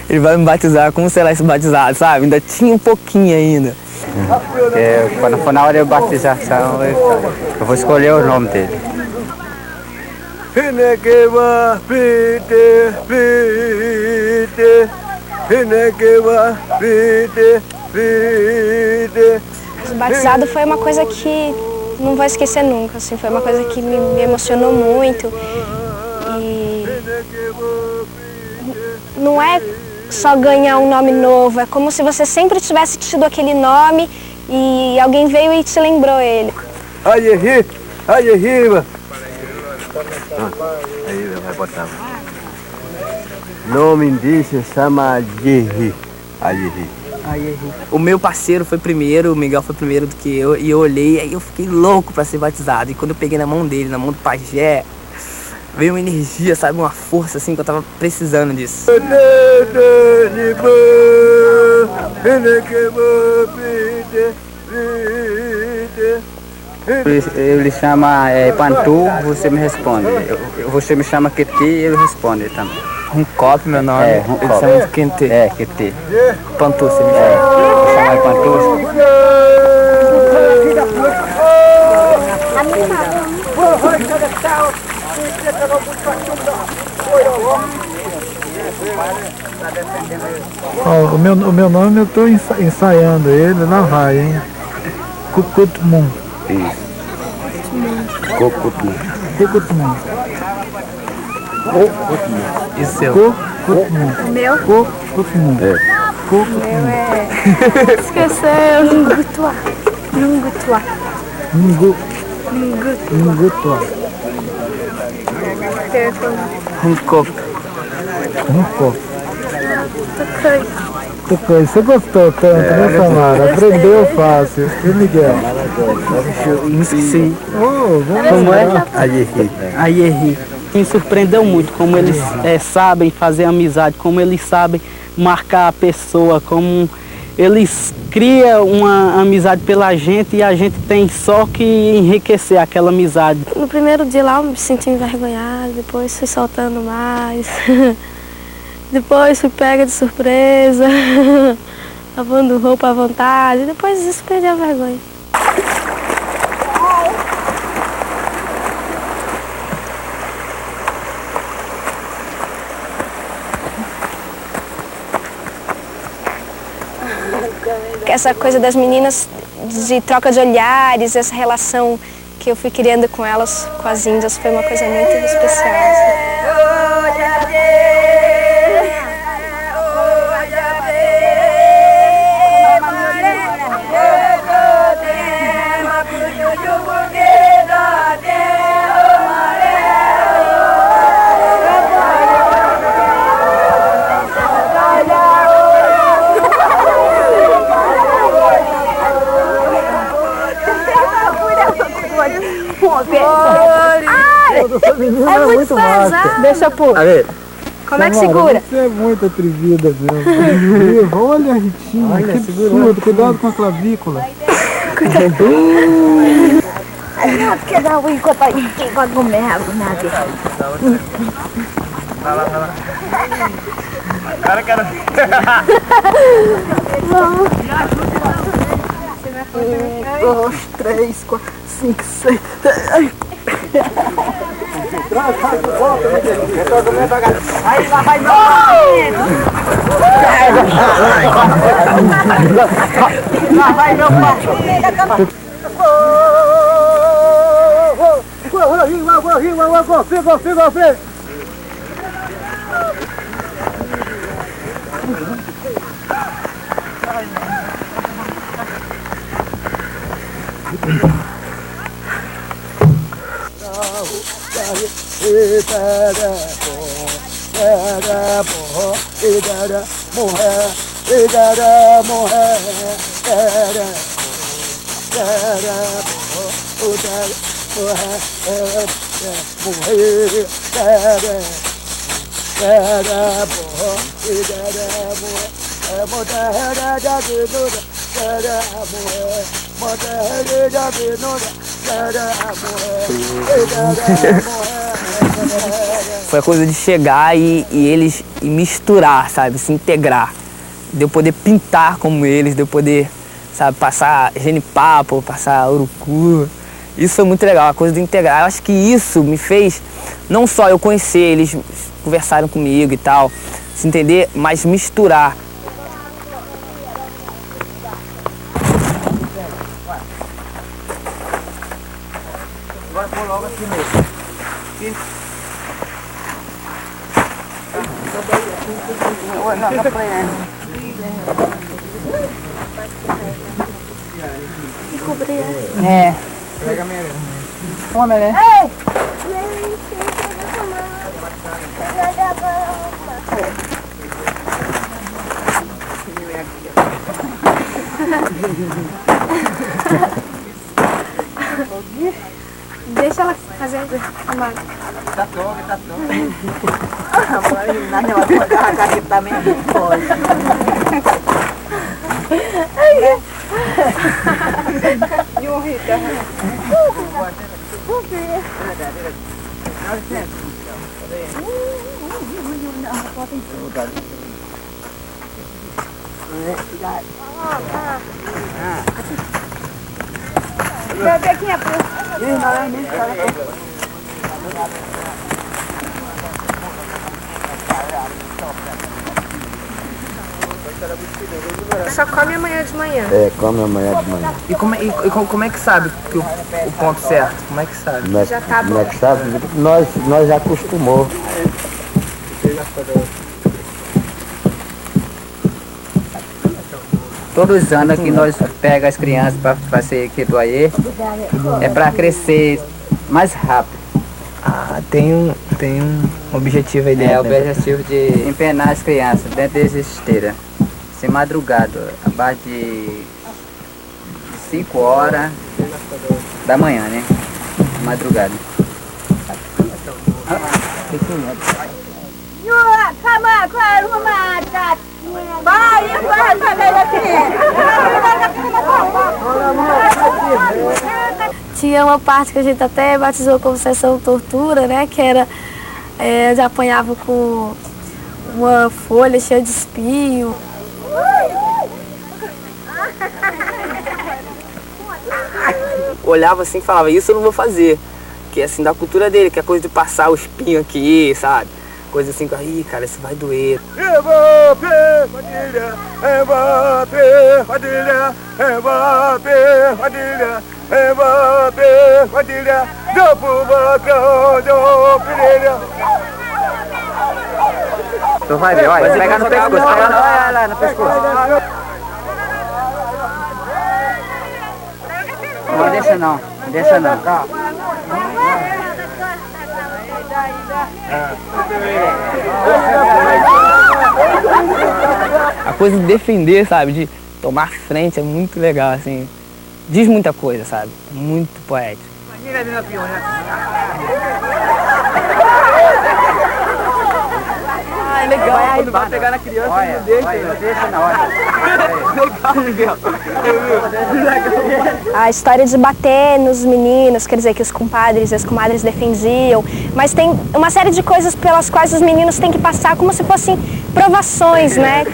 ele vai me batizar, como será esse batizado, sabe? Ainda tinha um pouquinho ainda. Quando for na hora de batização, eu vou escolher o nome dele. O batizado foi uma coisa que não vou esquecer nunca, assim, foi uma coisa que me emocionou muito. E não é só ganhar um nome novo, é como se você sempre tivesse tido aquele nome e alguém veio e te lembrou ele. Aí, vai botar. Nome indígena chama Ayerri. O meu parceiro foi primeiro, o Miguel foi primeiro do que eu, e eu olhei e aí eu fiquei louco pra ser batizado. E quando eu peguei na mão dele, na mão do pajé, veio uma energia, sabe, uma força assim que eu tava precisando disso. Ele chama Pantu, você me responde. Você me chama Keti, ele responde também. Runcop, meu nome. Ele chama de Kente. Keti. Pantu, você me chama. Chama de Pantu. O meu nome eu estou ensaiando ele, lá vai, hein? Cucutmun. Isso. Cucutmun. Cucutmun. E seu? Cucutmun. O meu? Cucutmun. Cucutmun. Esqueceu. Nungutuá. Nungutuá. Runcop. Você gostou tanto, né, Samara? Aprendeu fácil. E o Miguel? Não esqueci. Como é? Ayerri. Me surpreendeu muito como eles sabem fazer amizade, como eles sabem marcar a pessoa, como eles criam uma amizade pela gente e a gente tem só que enriquecer aquela amizade. No primeiro dia lá eu me senti envergonhada, depois fui soltando mais. Depois fui pega de surpresa, lavando roupa à vontade, depois isso perdi a vergonha. Essa coisa das meninas, de troca de olhares, essa relação que eu fui criando com elas, com as índias, foi uma coisa muito especial. É muito massa. Deixa eu pôr. Como é que segura? Você é muito atrevida, meu. Olha a Ritinha, olha, que absurdo. Cuidado com a clavícula. Cuidado. Não, porque dá ruim enquanto vai comer água na vida. Vai lá. Cara, quero. Não. 2, 3, 4, 5, 6. Aí lá vai meu lá vai meu pai. Foi a coisa de chegar e eles e misturar, sabe? Se integrar. De eu poder pintar como eles, de eu poder, sabe, passar genipapo, passar urucu. Isso foi muito legal, a coisa de integrar. Eu acho que isso me fez, não só eu conhecer, eles conversaram comigo e tal, se entender, mas misturar. Agora vou logo aqui mesmo. Não, tá pleno. É. Pega a minha. Come, né? Ei! Deixa ela fazer a mala. Tá toga, tá toga. Não, ela pode arrancar aqui também, pode. E o Rita? Só come amanhã de manhã. É, come amanhã de manhã. E como é que sabe que o ponto certo? Como é que sabe? Já tá bom. Como é que sabe? Nós já acostumou. Todos os anos que nós pega as crianças para fazer quetoaê, é para crescer mais rápido. Ah, tem um objetivo aí dentro. É o objetivo de empenar as crianças dentro dessa esteira. Ser madrugado, abaixo de 5 horas da manhã, né? Madrugada. Tinha uma parte que a gente até batizou como sessão tortura, né? Que era, onde apanhava com uma folha cheia de espinho. Olhava assim e falava, isso eu não vou fazer. Que é assim, da cultura dele, que é coisa de passar o espinho aqui, sabe? Coisa assim, ih, cara, isso vai doer. Tu vai ver, olha, pega no pescoço, olha lá no pescoço. Não deixa não, não deixa não. A coisa de defender, sabe, de tomar frente é muito legal, assim. Diz muita coisa, sabe? Muito poético. Ah, é legal, quando vai pegar na criança, olha, não deixa. Olha, deixa na hora. A história de bater nos meninos, quer dizer, que os compadres e as comadres defendiam, mas tem uma série de coisas pelas quais os meninos têm que passar como se fossem provações, né?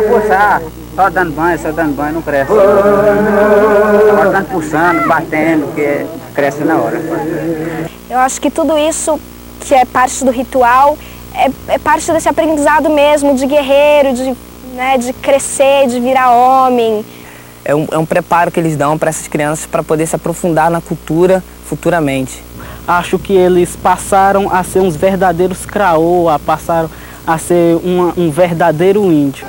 Não, puxar. Só dando banho não cresce. Agora dando puxando, batendo, porque cresce na hora. Eu acho que tudo isso que é parte do ritual é parte desse aprendizado mesmo de guerreiro, de crescer, de virar homem. É um preparo que eles dão para essas crianças para poder se aprofundar na cultura futuramente. Acho que eles passaram a ser uns verdadeiros craoa, passaram a ser um verdadeiro índio.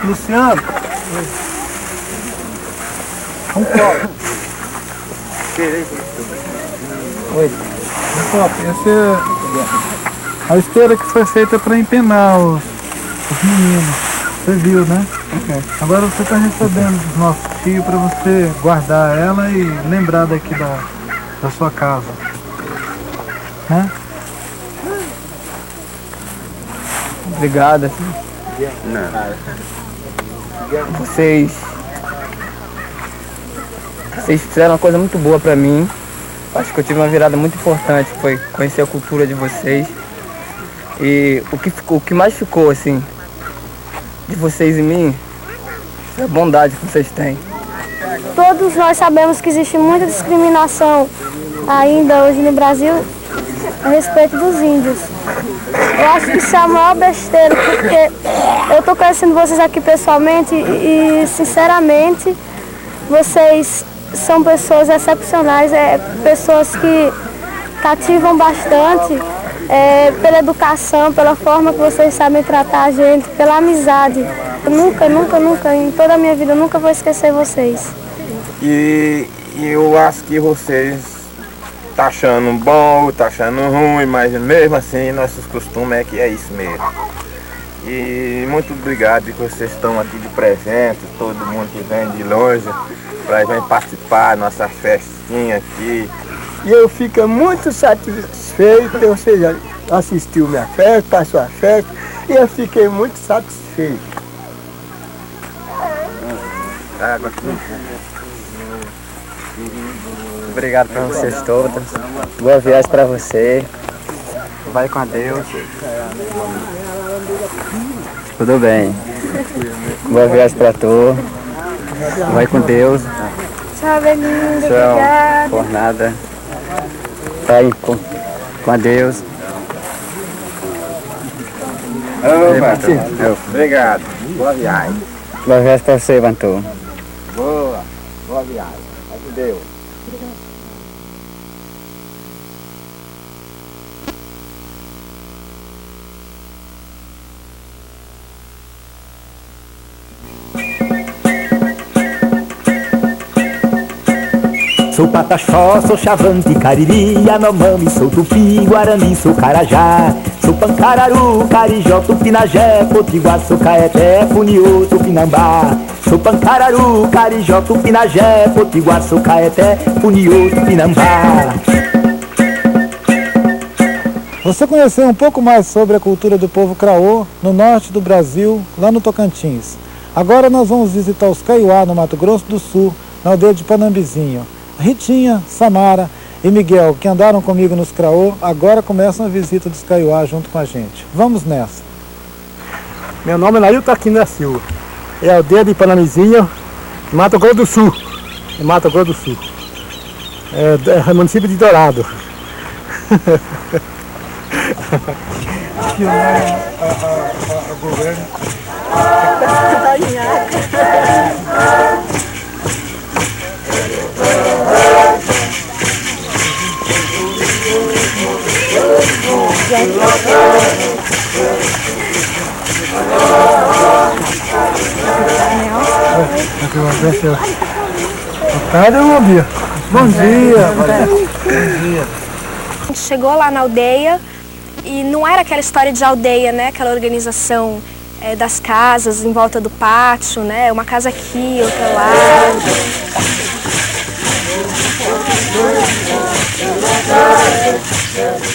Luciano, um copo. Oi. Um copo. Essa é a esteira que foi feita para empenar os meninos. Você viu, né? Agora você está recebendo dos nossos tios para você guardar ela e lembrar daqui da sua casa. Né? Obrigado. Vocês fizeram uma coisa muito boa pra mim. Acho que eu tive uma virada muito importante, que foi conhecer a cultura de vocês. E o que mais ficou, assim, de vocês e mim, é a bondade que vocês têm. Todos nós sabemos que existe muita discriminação ainda hoje no Brasil a respeito dos índios. Eu acho que isso é a maior besteira, porque eu estou conhecendo vocês aqui pessoalmente e, sinceramente, vocês são pessoas excepcionais, pessoas que cativam bastante pela educação, pela forma que vocês sabem tratar a gente, pela amizade. Eu nunca, em toda a minha vida, eu nunca vou esquecer vocês. E eu acho que vocês tá achando bom, tá achando ruim, mas mesmo assim nossos costumes é que é isso mesmo. E muito obrigado que vocês estão aqui de presente, todo mundo que vem de longe para vir participar da nossa festinha aqui. E eu fico muito satisfeito, você já assistiu minha festa, a sua festa, e eu fiquei muito satisfeito. Água. Obrigado para vocês todos. Boa viagem para você. Vai com Deus. Tudo bem. Boa viagem para tu. Vai com Deus. Tchau, Belinda. Tchau. Obrigada. Por nada. Vai com Deus. Obrigado. Boa viagem. Boa viagem para você, Bantu. Boa viagem. Vai com Deus. Sou Pataxó, sou Xavante, Cariri, Yanomami, sou Tupi, Guarani, sou Carajá. Sou Pancararu, Carijó, Tupinagé, Potiguar, sou Caeté, Funiô, Tupinambá. Sou Pancararu, Carijó, Tupinagé, Potiguar, sou Caeté, Funiô, Tupinambá. Você conheceu um pouco mais sobre a cultura do povo craô no norte do Brasil, lá no Tocantins. Agora nós vamos visitar os Kaiowá, no Mato Grosso do Sul, na aldeia de Panambizinho. Ritinha, Samara e Miguel, que andaram comigo nos craô, agora começam a visita dos Kaiowá junto com a gente. Vamos nessa. Meu nome é Nailton Aquino da Silva. É a aldeia de Panamizinho, Mato Grosso do Sul. Mato Grosso do Sul. É município de Dourado. O governo. Boa tarde, bom dia. Bom dia. Bom dia. A gente chegou lá na aldeia e não era aquela história de aldeia, né? Aquela organização das casas em volta do pátio, né? Uma casa aqui, outra lá.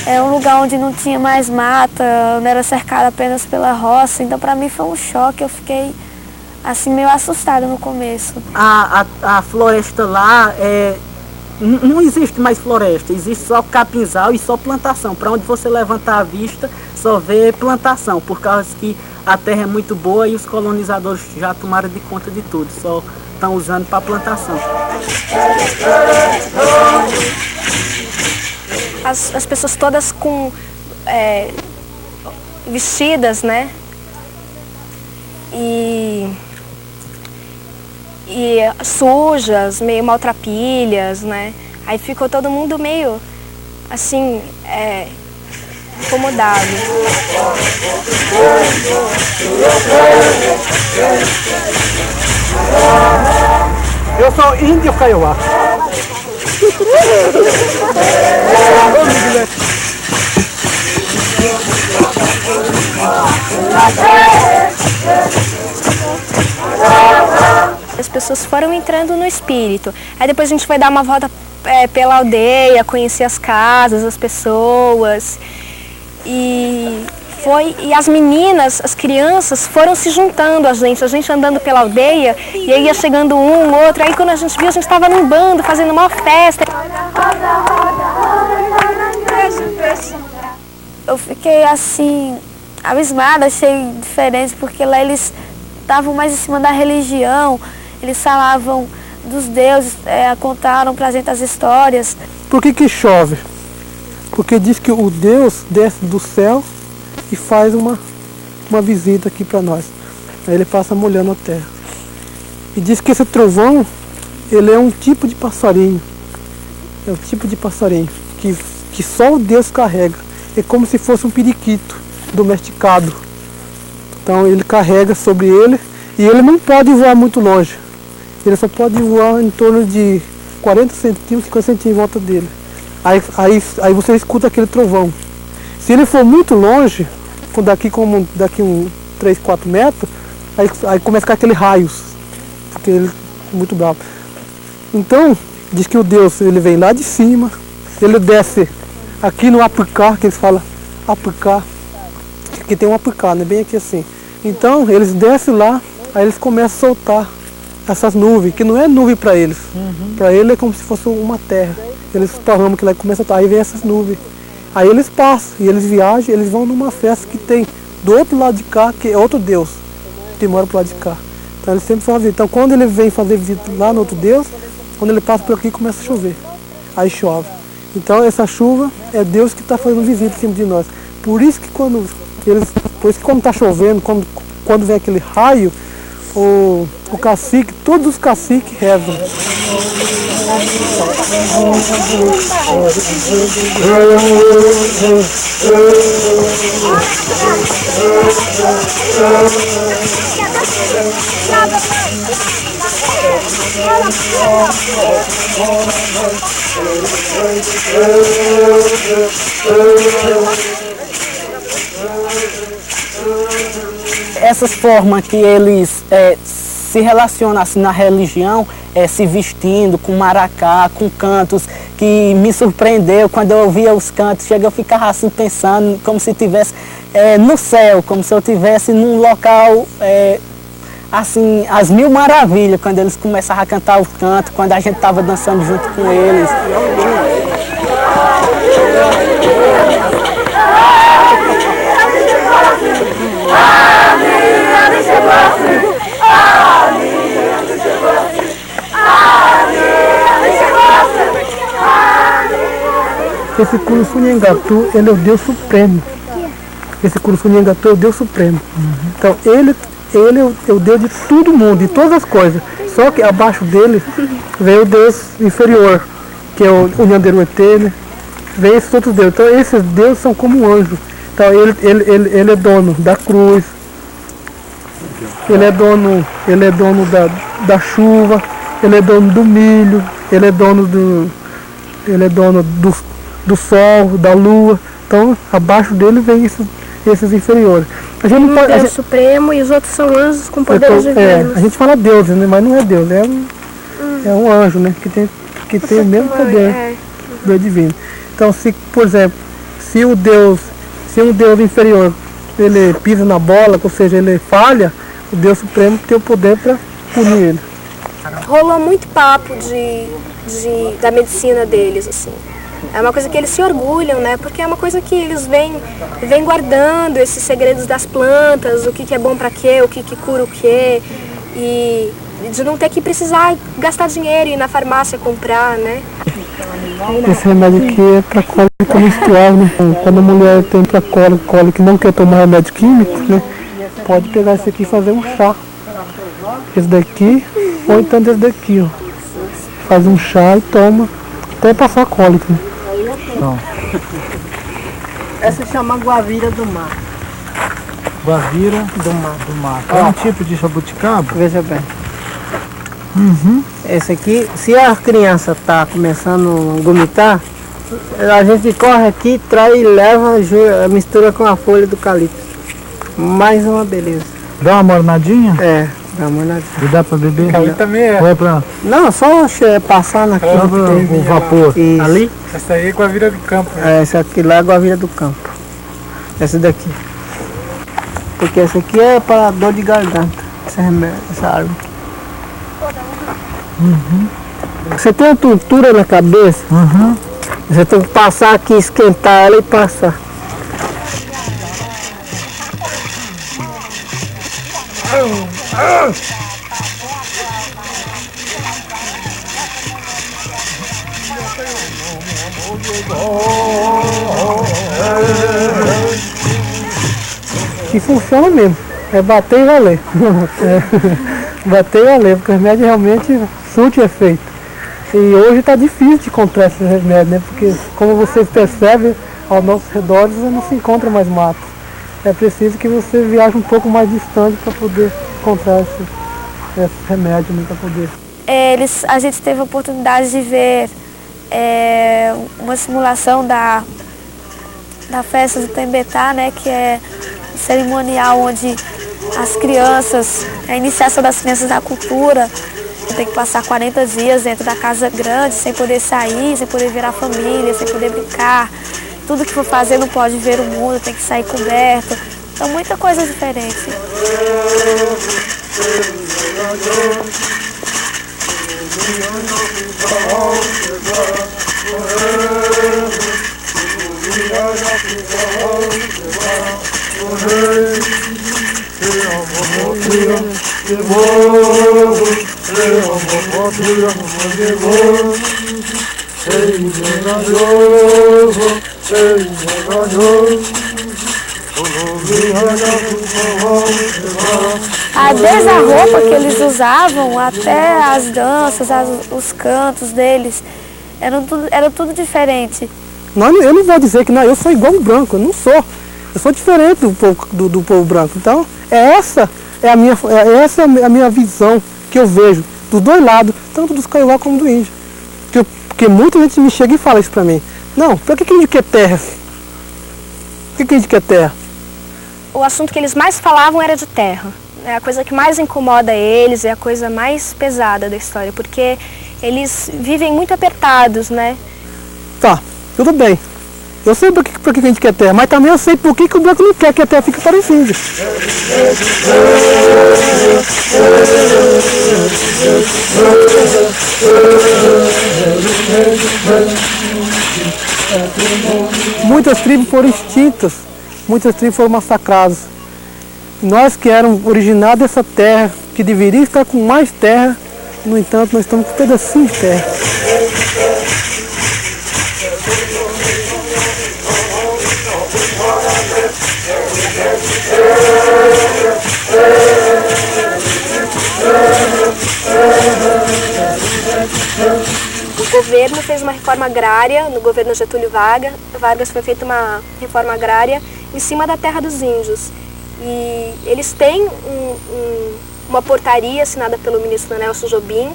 É um lugar onde não tinha mais mata, onde era cercado apenas pela roça, então para mim foi um choque, eu fiquei assim meio assustada no começo. A floresta lá, não existe mais floresta, existe só capinzal e só plantação. Para onde você levantar a vista, só vê plantação, por causa que a terra é muito boa e os colonizadores já tomaram de conta de tudo, só estão usando para plantação. As pessoas todas com vestidas, né? E sujas, meio maltrapilhas, né? Aí ficou todo mundo meio assim, incomodado. Eu sou índio Kaiowá. As pessoas foram entrando no espírito. Aí depois a gente foi dar uma volta pela aldeia, conhecer as casas, as pessoas. E as meninas, as crianças foram se juntando a gente andando pela aldeia, e aí ia chegando um, outro, aí quando a gente viu, a gente estava num bando, fazendo uma festa. Eu fiquei assim, abismada, achei diferente, porque lá eles estavam mais em cima da religião, eles falavam dos deuses, contaram pra gente as histórias. Por que chove? Porque diz que o Deus desce do céu e faz uma visita aqui para nós. Aí ele passa molhando a terra. E diz que esse trovão, ele é um tipo de passarinho. É um tipo de passarinho que só o Deus carrega. É como se fosse um periquito domesticado. Então ele carrega sobre ele e ele não pode voar muito longe. Ele só pode voar em torno de 40 centímetros, 50 centímetros em volta dele. Aí você escuta aquele trovão. Se ele for muito longe, daqui uns 3, 4 metros, aí começa a ficar aqueles raios. Aquele muito bravo. Então, diz que o Deus, ele vem lá de cima, ele desce aqui no Apucá, que eles falam Apucá. Aqui tem um Apucá, né? Bem aqui assim. Então, eles descem lá, aí eles começam a soltar essas nuvens, que não é nuvem para eles. Para eles é como se fosse uma terra. Eles esparramam que lá começa a soltar, aí vem essas nuvens. Aí eles passam, e eles viajam, eles vão numa festa que tem do outro lado de cá, que é outro Deus, que mora pro lado de cá. Então eles sempre fazem. Então quando ele vem fazer visita lá no outro Deus, quando ele passa por aqui começa a chover. Aí chove. Então essa chuva é Deus que está fazendo visita em cima de nós. Por isso que quando está chovendo, quando vem aquele raio, o cacique, todos os caciques rezam. Essas formas que eles se relacionam assim, na religião, se vestindo com maracá, com cantos, que me surpreendeu quando eu ouvia os cantos. Chega, eu ficava assim pensando como se estivesse no céu, como se eu estivesse num local assim, as mil maravilhas, quando eles começavam a cantar os cantos, quando a gente estava dançando junto com eles. Esse Curuçu-Nhangatu, ele é o Deus Supremo. Esse Curuçu-Nhangatu é o Deus Supremo. Então ele é o Deus de todo mundo, de todas as coisas. Só que abaixo dele vem o Deus inferior, que é o Nhanderuetê, né? Vem esses outros deuses. Então esses deuses são como um anjo. Então ele é dono da cruz, ele é dono da chuva, ele é dono do milho, ele é dono do sol, da lua. Então abaixo dele vem esses inferiores. A gente não pode, Deus supremo e os outros são anjos com poderes divinos. a gente fala Deus, né? Mas não é Deus, é um anjo, né? Que tem o mesmo poder do divino. Então, se, por exemplo, se um Deus inferior ele pisa na bola, ou seja, ele falha, o Deus Supremo tem o poder para punir ele. Rolou muito papo da medicina deles, assim. É uma coisa que eles se orgulham, né? Porque é uma coisa que eles vêm guardando, esses segredos das plantas, o que é bom para quê, o que cura o quê. E de não ter que precisar gastar dinheiro e ir na farmácia comprar, né? Esse remédio aqui é para cólica menstrual, né? Quando a mulher tem para cólica e não quer tomar remédio químico, né? Pode pegar esse aqui e fazer um chá. Esse daqui, ou então esse daqui, ó. Faz um chá e toma, até passar cólica. Né? Não. Essa chama guavira do mar. Guavira do mar. É um tipo de jabuticaba? Veja bem. Esse aqui, se a criança está começando a vomitar, a gente corre aqui, traz e leva, mistura com a folha do eucalipto. Mais uma beleza. Dá uma mornadinha? É, dá uma mornadinha. E dá para beber? Ali também é. Ou é pra... Não, só passar naquele o vapor. Isso. Ali? Essa aí é guavira do campo. Né? É, essa aqui lá é guavira do campo. Essa daqui. Porque essa aqui é para dor de garganta. Essa árvore. Você tem uma tontura na cabeça? Você tem que passar aqui, esquentar ela e passar. Que funciona mesmo. É bater e valer. Bater e valer, porque o remédio realmente surte efeito. E hoje está difícil de encontrar esse remédio, né? Porque, como vocês percebem, ao nossos redores não se encontra mais mato. É preciso que você viaje um pouco mais distante para poder encontrar esse remédio, né? Para poder. A gente teve a oportunidade de ver uma simulação da festa do Tembetá, né? Que é um cerimonial onde as crianças, a iniciação das crianças da cultura, tem que passar 40 dias dentro da casa grande, sem poder sair, sem poder ver a família, sem poder brincar. Tudo que for fazer não pode ver o mundo, tem que sair coberto. Então, muita coisa diferente. Desde a roupa que eles usavam até as danças, os cantos deles, era tudo diferente. Eu não vou dizer que não, eu sou igual o branco, eu não sou. Eu sou diferente do povo branco. Então, essa é a minha visão que eu vejo dos dois lados, tanto dos Kaiowá como do índio. Porque muita gente me chega e fala isso pra mim. Não, pra que índio quer terra? Por que índio quer terra? O assunto que eles mais falavam era de terra. É a coisa que mais incomoda eles, é a coisa mais pesada da história, porque eles vivem muito apertados, né? Tá, tudo bem. Eu sei por que a gente quer terra, mas também eu sei por que o branco não quer que a terra fique para os índios. Muitas tribos foram extintas, muitas tribos foram massacradas. Nós que éramos originados dessa terra, que deveria estar com mais terra, no entanto, nós estamos com um pedacinho de terra. O governo fez uma reforma agrária, no governo Getúlio Vargas foi feita uma reforma agrária em cima da terra dos índios. E eles têm uma portaria assinada pelo ministro Nelson Jobim,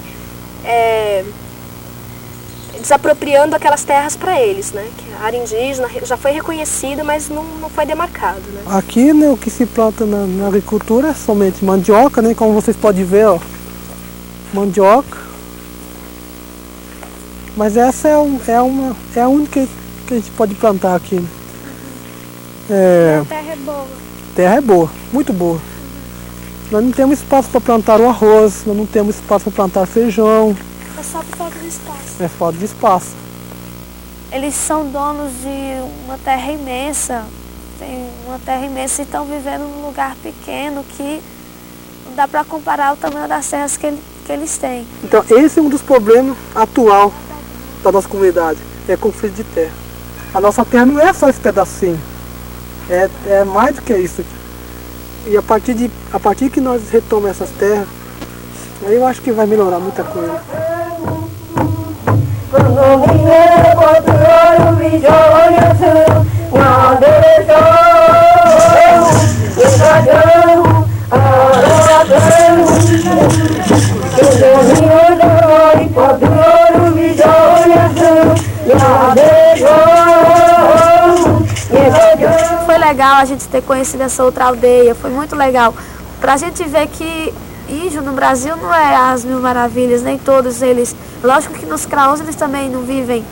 desapropriando aquelas terras para eles, né? Que a área indígena já foi reconhecida, mas não foi demarcado, né? Aqui, né, o que se planta na agricultura é somente mandioca, né? Como vocês podem ver, ó, mandioca. Mas essa é a única que a gente pode plantar aqui. Né? A terra é boa. Terra é boa, muito boa. Nós não temos espaço para plantar o arroz, nós não temos espaço para plantar feijão. É só por falta de espaço. É falta de espaço. Eles são donos de uma terra imensa. Tem uma terra imensa e estão vivendo num lugar pequeno que não dá para comparar o tamanho das terras que eles têm. Então esse é um dos problemas atual da nossa comunidade, é conflito de terra. A nossa terra não é só esse pedacinho, é mais do que isso. E a partir que nós retomamos essas terras, aí eu acho que vai melhorar muita coisa. Foi legal a gente ter conhecido essa outra aldeia, foi muito legal. Pra gente ver que índio no Brasil não é as mil maravilhas, nem todos eles. Lógico que nos craôs eles também não vivem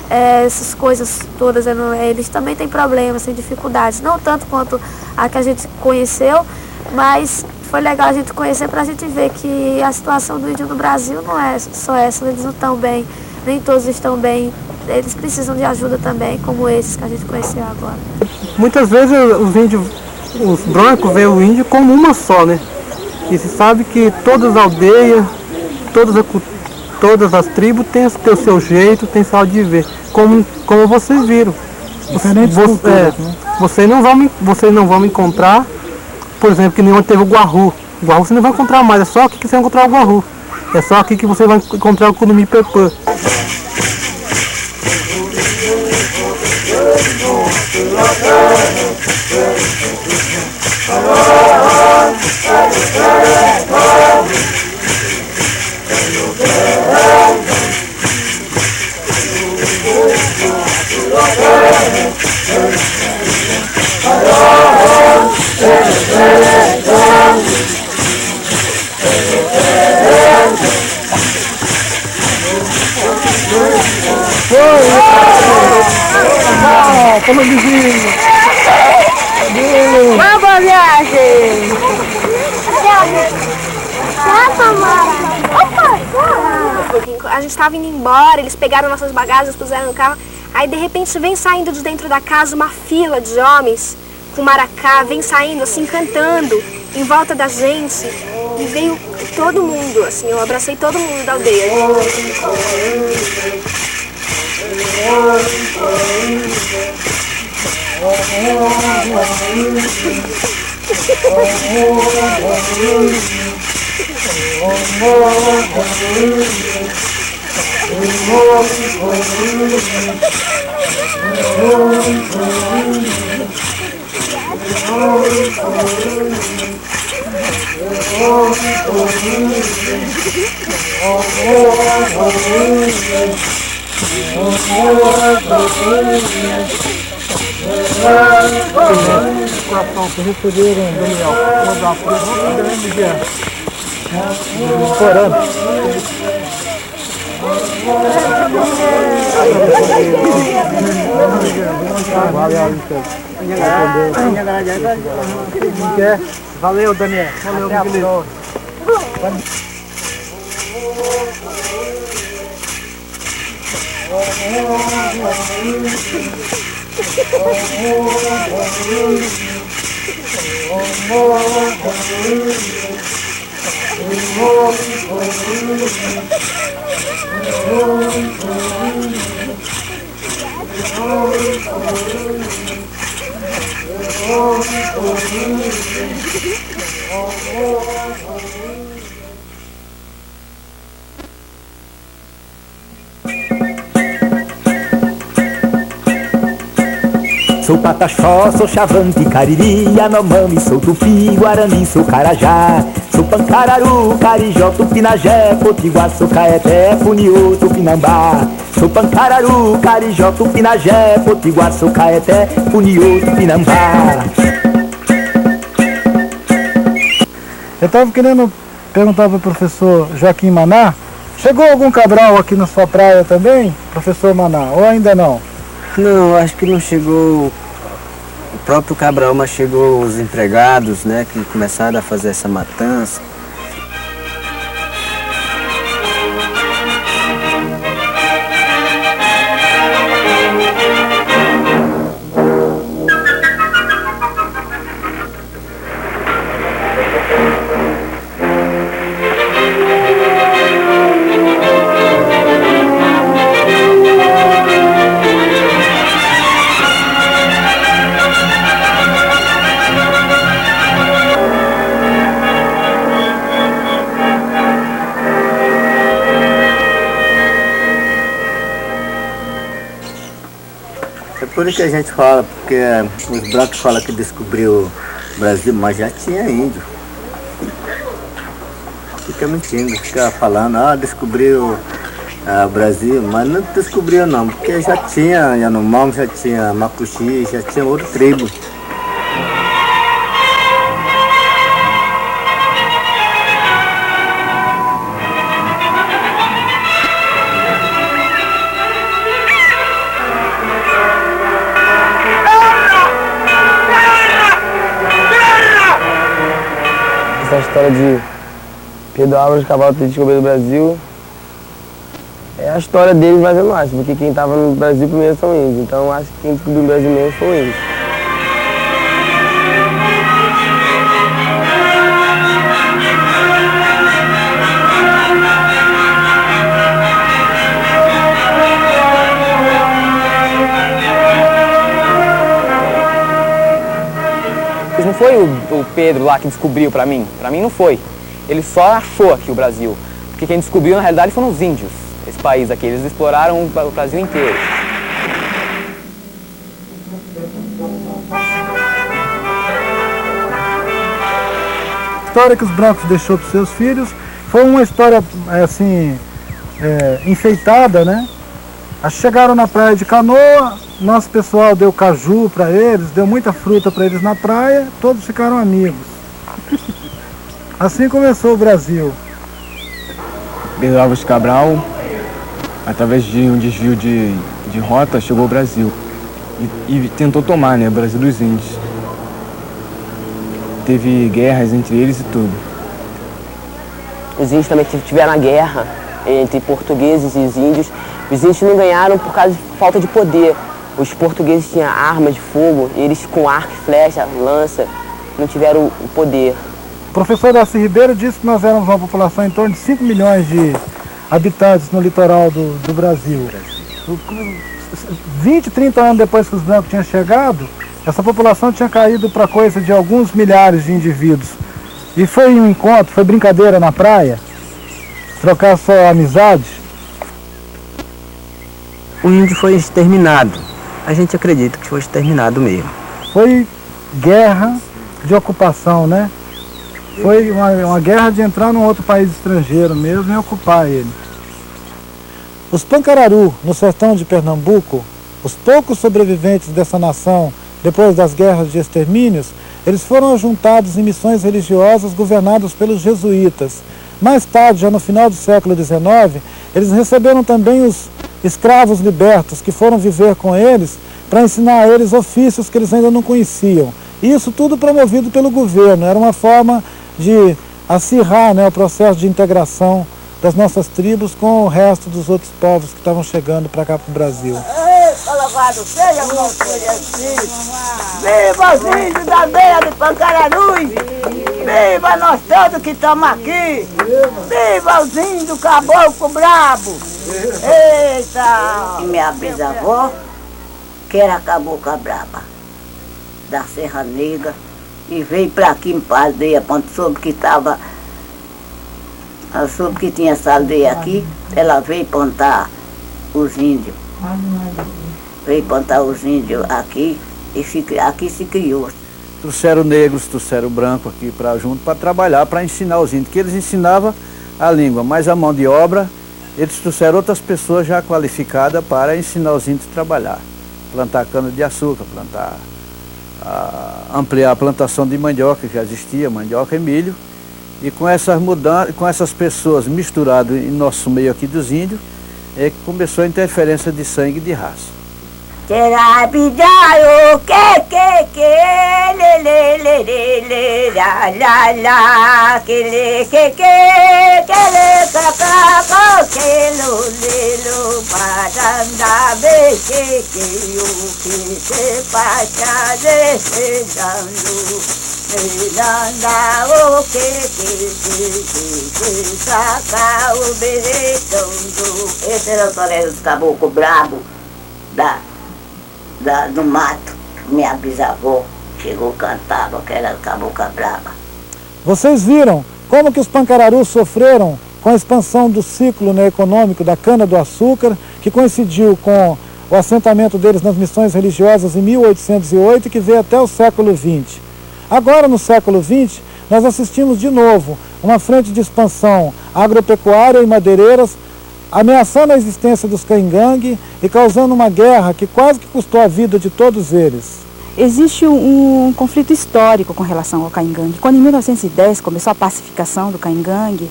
essas coisas todas, eles também têm problemas, têm dificuldades, não tanto quanto a que a gente conheceu, mas foi legal a gente conhecer para a gente ver que a situação do índio no Brasil não é só essa, eles não estão bem, nem todos estão bem, eles precisam de ajuda também, como esses que a gente conheceu agora. Muitas vezes os brancos veem o índio como uma só, né? E se sabe que todas as aldeias, todas as tribos têm o seu jeito, têm seu modo de viver, como vocês viram. Vocês não vão encontrar, por exemplo, que nenhum teve o guarru. O guarru você não vai encontrar mais, é só aqui que você vai encontrar o guarru. É só aqui que você vai encontrar o curumim-pepã. Como vizinho! Boa viagem! A gente estava indo embora, eles pegaram nossas bagagens, puseram no carro. Aí de repente vem saindo de dentro da casa uma fila de homens com maracá, vem saindo assim, cantando em volta da gente. E veio todo mundo, assim, eu abracei todo mundo da aldeia. Que receberam, Daniel, uma valeu, Daniel. Valeu, Sou pataxó, sou chavante, cariri, yanomami, sou tupi, guarani, sou carajá. Sou pancararu, carijó, tupinagé, potiguar, sou caeté, puniô, tupinambá. Sou pancararu, carijó, tupinagé, potiguar, sou caeté, puniô, tupinambá. Eu estava querendo perguntar para o professor Joaquim Maná, chegou algum Cabral aqui na sua praia também, professor Maná, ou ainda não? Não, acho que não chegou o próprio Cabral, mas chegou os empregados, né, que começaram a fazer essa matança. Por isso que a gente fala, porque os brancos falam que descobriu o Brasil, mas já tinha índio. Fica mentindo, fica falando, descobriu o Brasil, mas não descobriu não, porque já tinha Yanomami, já tinha Macuxi, já tinha outra tribo. Essa história de Pedro Álvares Cabral ter descoberto o Brasil é a história deles, mas eu não acho, porque quem estava no Brasil primeiro são índios, então eu acho que quem descobriu o Brasil mesmo foi índios. Não foi o Pedro lá que descobriu pra mim não foi. Ele só achou aqui o Brasil, porque quem descobriu na realidade foram os índios, esse país aqui, eles exploraram o Brasil inteiro. A história que os brancos deixou para os seus filhos foi uma história assim, enfeitada, né? Chegaram na praia de canoa, nosso pessoal deu caju para eles, deu muita fruta para eles na praia, todos ficaram amigos. Assim começou o Brasil. Pedro Álvares Cabral, através de um desvio de rota, chegou ao Brasil e tentou tomar, né, o Brasil dos índios. Teve guerras entre eles e tudo. Os índios também tiveram a guerra entre portugueses e os índios. Os índios não ganharam por causa de falta de poder. Os portugueses tinham armas de fogo, e eles com arco, flecha, lança, não tiveram o poder. O professor Darcy Ribeiro disse que nós éramos uma população em torno de 5 milhões de habitantes no litoral do Brasil. 20, 30 anos depois que os brancos tinham chegado, essa população tinha caído para coisa de alguns milhares de indivíduos. E foi um encontro, foi brincadeira na praia, trocar só amizade. O índio foi exterminado. A gente acredita que foi exterminado mesmo. Foi guerra de ocupação, né? Foi uma guerra de entrar num outro país estrangeiro mesmo e ocupar ele. Os Pancararu, no sertão de Pernambuco, os poucos sobreviventes dessa nação, depois das guerras de extermínios, eles foram juntados em missões religiosas governadas pelos jesuítas. Mais tarde, já no final do século XIX, eles receberam também os escravos libertos que foram viver com eles para ensinar a eles ofícios que eles ainda não conheciam. Isso tudo promovido pelo governo, era uma forma de acirrar, né, o processo de integração das nossas tribos com o resto dos outros povos que estavam chegando para cá para o Brasil. Eita, louvado seja o nosso Jesus! Viva os índios da aldeia de Pancararus! Viva nós todos que estamos aqui! Viva os índios caboclo brabo! Eita! E minha bisavó, que era cabocla braba, da Serra Negra, e veio para aqui para a aldeia, quando soube que tinha essa aldeia aqui, ela veio plantar os índios. Veio plantar os índios aqui E aqui se criou. Trouxeram negros, trouxeram branco aqui junto para trabalhar, para ensinar os índios, que eles ensinavam a língua, mas a mão de obra, eles trouxeram outras pessoas já qualificadas para ensinar os índios a trabalhar. Plantar cana-de-açúcar, ampliar a plantação de mandioca, que já existia, mandioca e milho. E com essas mudanças, com essas pessoas misturadas em nosso meio aqui dos índios, é que começou a interferência de sangue e de raça. Será bidaio, que, le, la, que le, cacá, que lo, paranda, que o que se pacha desejando, o que saca o beretão do... Esse era o torero do caboclo brabo, do mato. Minha bisavó chegou, cantava, que era cabocla brava. Vocês viram como que os pancararus sofreram com a expansão do ciclo, né, econômico da cana-do-açúcar, que coincidiu com o assentamento deles nas missões religiosas em 1808 e que veio até o século XX. Agora, no século XX, nós assistimos de novo uma frente de expansão agropecuária e madeireiras, ameaçando a existência dos caingangue e causando uma guerra que quase que custou a vida de todos eles. Existe um conflito histórico com relação ao caingangue. Quando em 1910 começou a pacificação do caingangue,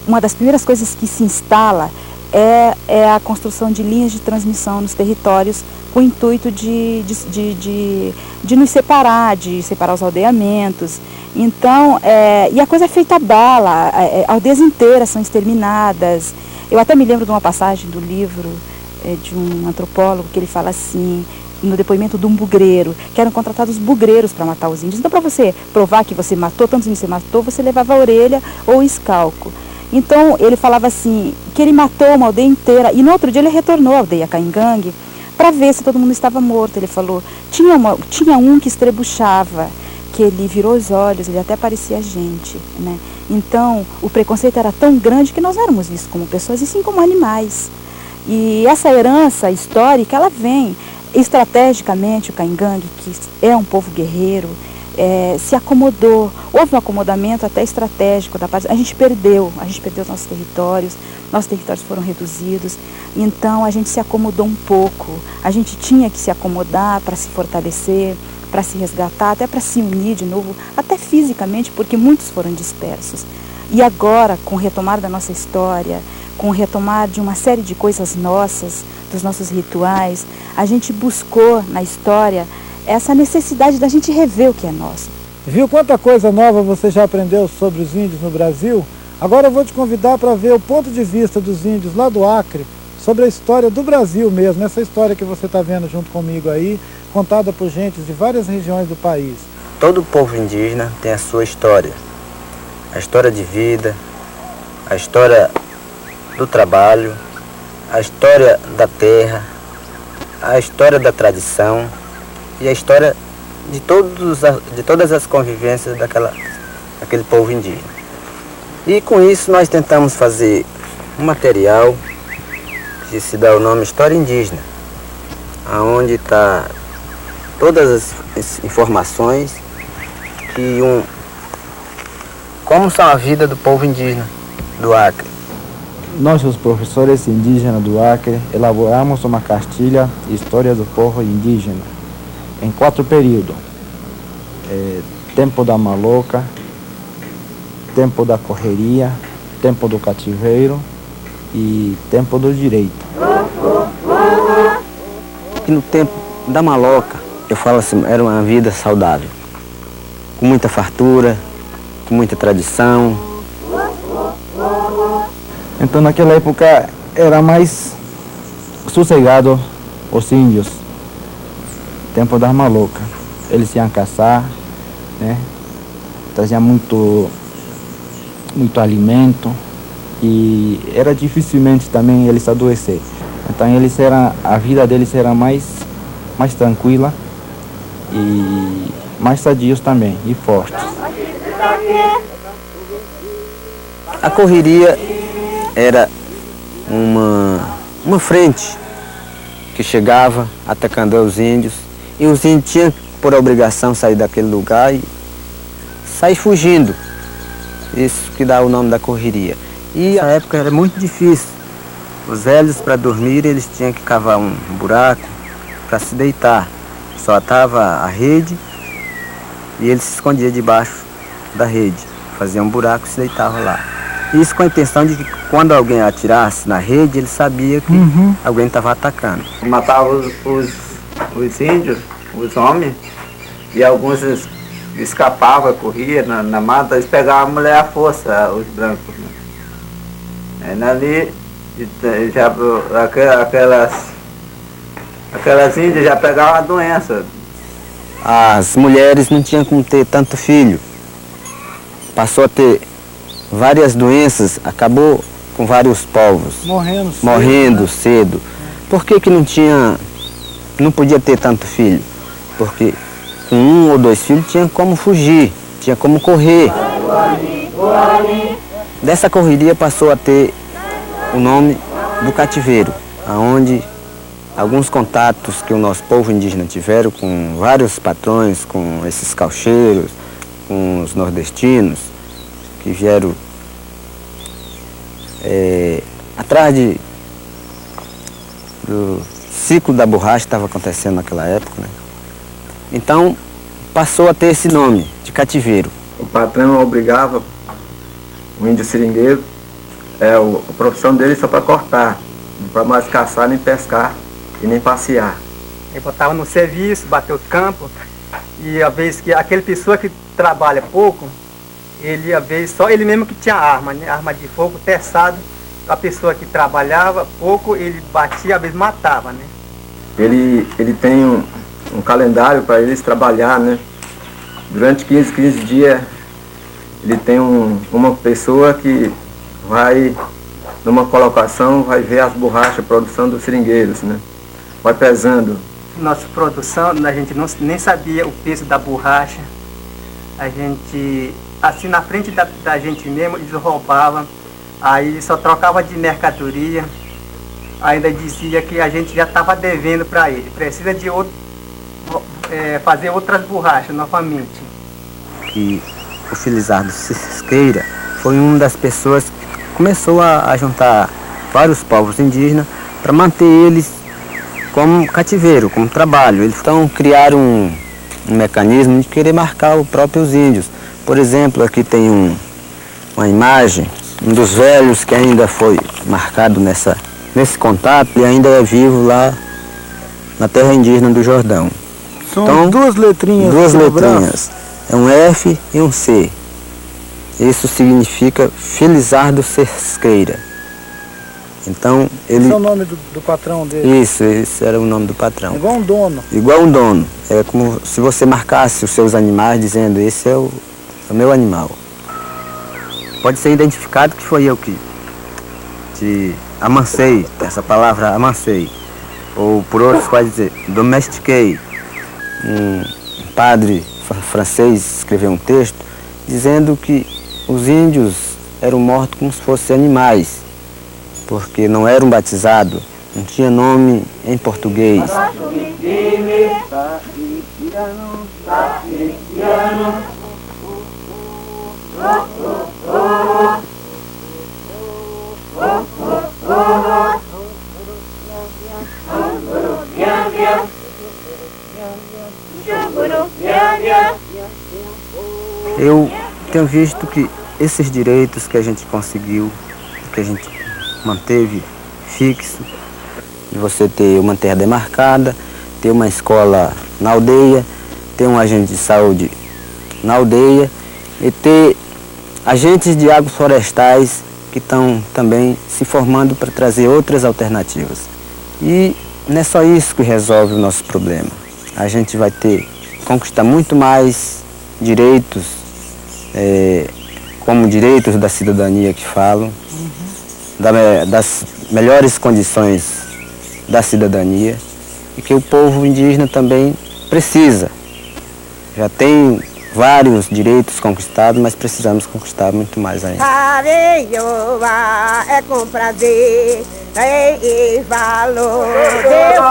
uma das primeiras coisas que se instala é a construção de linhas de transmissão nos territórios com o intuito de nos separar, de separar os aldeamentos. Então, e a coisa é feita a bala, aldeias inteiras são exterminadas. Eu até me lembro de uma passagem do livro de um antropólogo que ele fala assim, no depoimento de um bugreiro, que eram contratados bugreiros para matar os índios. Então, para você provar que você matou, tantos índios você matou, você levava a orelha ou o escalco. Então, ele falava assim, que ele matou uma aldeia inteira, e no outro dia ele retornou à aldeia caingangue para ver se todo mundo estava morto. Ele falou, tinha um que estrebuchava, que ele virou os olhos, ele até parecia gente, né? Então, o preconceito era tão grande que nós não éramos vistos como pessoas, e sim como animais. E essa herança histórica, ela vem estrategicamente. O caingangue, que é um povo guerreiro, se acomodou. Houve um acomodamento até estratégico da parte. A gente perdeu os nossos territórios foram reduzidos, então a gente se acomodou um pouco. A gente tinha que se acomodar para se fortalecer, para se resgatar, até para se unir de novo, até fisicamente, porque muitos foram dispersos. E agora, com o retomar da nossa história, com o retomar de uma série de coisas nossas, dos nossos rituais, a gente buscou na história essa necessidade da gente rever o que é nosso. Viu quanta coisa nova você já aprendeu sobre os índios no Brasil? Agora eu vou te convidar para ver o ponto de vista dos índios lá do Acre sobre a história do Brasil mesmo, essa história que você está vendo junto comigo aí, contada por gente de várias regiões do país. Todo povo indígena tem a sua história. A história de vida, a história do trabalho, a história da terra, a história da tradição e a história de todas as convivências daquele povo indígena. E com isso nós tentamos fazer um material que se dá o nome História Indígena, onde está todas as informações como são a vida do povo indígena do Acre. Nós, os professores indígenas do Acre, elaboramos uma cartilha História do Povo Indígena em 4 períodos. Tempo da maloca, tempo da correria, tempo do cativeiro e tempo do direito. E no tempo da maloca, eu falo assim, era uma vida saudável, com muita fartura, com muita tradição. Então naquela época era mais sossegado os índios, tempo das malocas. Eles iam caçar, né? Traziam muito alimento e era dificilmente também eles adoecer. Então a vida deles era mais tranquila e mais sadios também e fortes. A correria era uma frente que chegava atacando os índios E os índios tinham por obrigação sair daquele lugar e sair fugindo. Isso que dá o nome da correria. E a época era muito difícil. Os velhos, para dormir, eles tinham que cavar um buraco para se deitar. Só estava a rede e eles se escondiam debaixo da rede. Faziam um buraco e se deitavam lá. Isso com a intenção de que quando alguém atirasse na rede, ele sabia que alguém estava atacando. Matava os índios, os homens, e alguns escapavam, corriam na mata, eles pegavam a mulher à força, os brancos. Aí ali, já, aquelas índias já pegavam a doença. As mulheres não tinham como ter tanto filho. Passou a ter várias doenças, acabou com vários povos. Morrendo cedo. Por que não podia ter tanto filho? Porque com 1 ou 2 filhos tinha como fugir, tinha como correr. Dessa correria passou a ter o nome do cativeiro, aonde alguns contatos que o nosso povo indígena tiveram com vários patrões, com esses caucheiros, com os nordestinos, que vieram atrás do ciclo da borracha que estava acontecendo naquela época, né? Então passou a ter esse nome de cativeiro. O patrão obrigava o índio seringueiro, a profissão dele só para cortar, não para mais caçar, nem pescar e nem passear. Ele botava no serviço, bateu o campo, e a vez que aquele pessoa que trabalha pouco, ele a vez só ele mesmo que tinha arma, né? Arma de fogo, teçado. A pessoa que trabalhava pouco, ele batia, às vezes matava, né? Ele tem um calendário para eles trabalhar, né? Durante 15 dias, ele tem uma pessoa que vai, numa colocação, vai ver as borrachas, a produção dos seringueiros, né? Vai pesando. Nossa produção, a gente nem sabia o peso da borracha. A gente, assim na frente da gente mesmo, eles roubavam. Aí só trocava de mercadoria. Ainda dizia que a gente já estava devendo para ele. Precisa de fazer outras borrachas novamente. Que o Felizardo Cisqueira foi uma das pessoas que começou a juntar vários povos indígenas para manter eles como cativeiro, como trabalho. Eles então criaram um mecanismo de querer marcar os próprios índios. Por exemplo, aqui tem uma imagem, um dos velhos que ainda foi marcado nesse contato e ainda é vivo lá na terra indígena do Jordão. São então, duas letrinhas. Duas letrinhas. É um F e um C. Isso significa Felizardo Cisqueira. Então, ele... Esse é o nome do patrão dele? Isso, esse era o nome do patrão. Igual um dono. Igual um dono. É como se você marcasse os seus animais dizendo, esse é o meu animal. Pode ser identificado que foi eu que te amancei, essa palavra amancei. Ou por outros pode dizer, domestiquei. Um padre francês escreveu um texto dizendo que os índios eram mortos como se fossem animais, porque não eram batizados, não tinha nome em português. Eu tenho visto que esses direitos que a gente conseguiu, que a gente manteve fixo, de você ter uma terra demarcada, ter uma escola na aldeia, ter um agente de saúde na aldeia e ter agentes de agroflorestais que estão também se formando para trazer outras alternativas. E não é só isso que resolve o nosso problema. A gente vai conquistar muito mais direitos, como direitos da cidadania que falam, das melhores condições da cidadania e que o povo indígena também precisa. Já tem vários direitos conquistados, mas precisamos conquistar muito mais ainda. Areioa é com prazer, Dei valor, Deu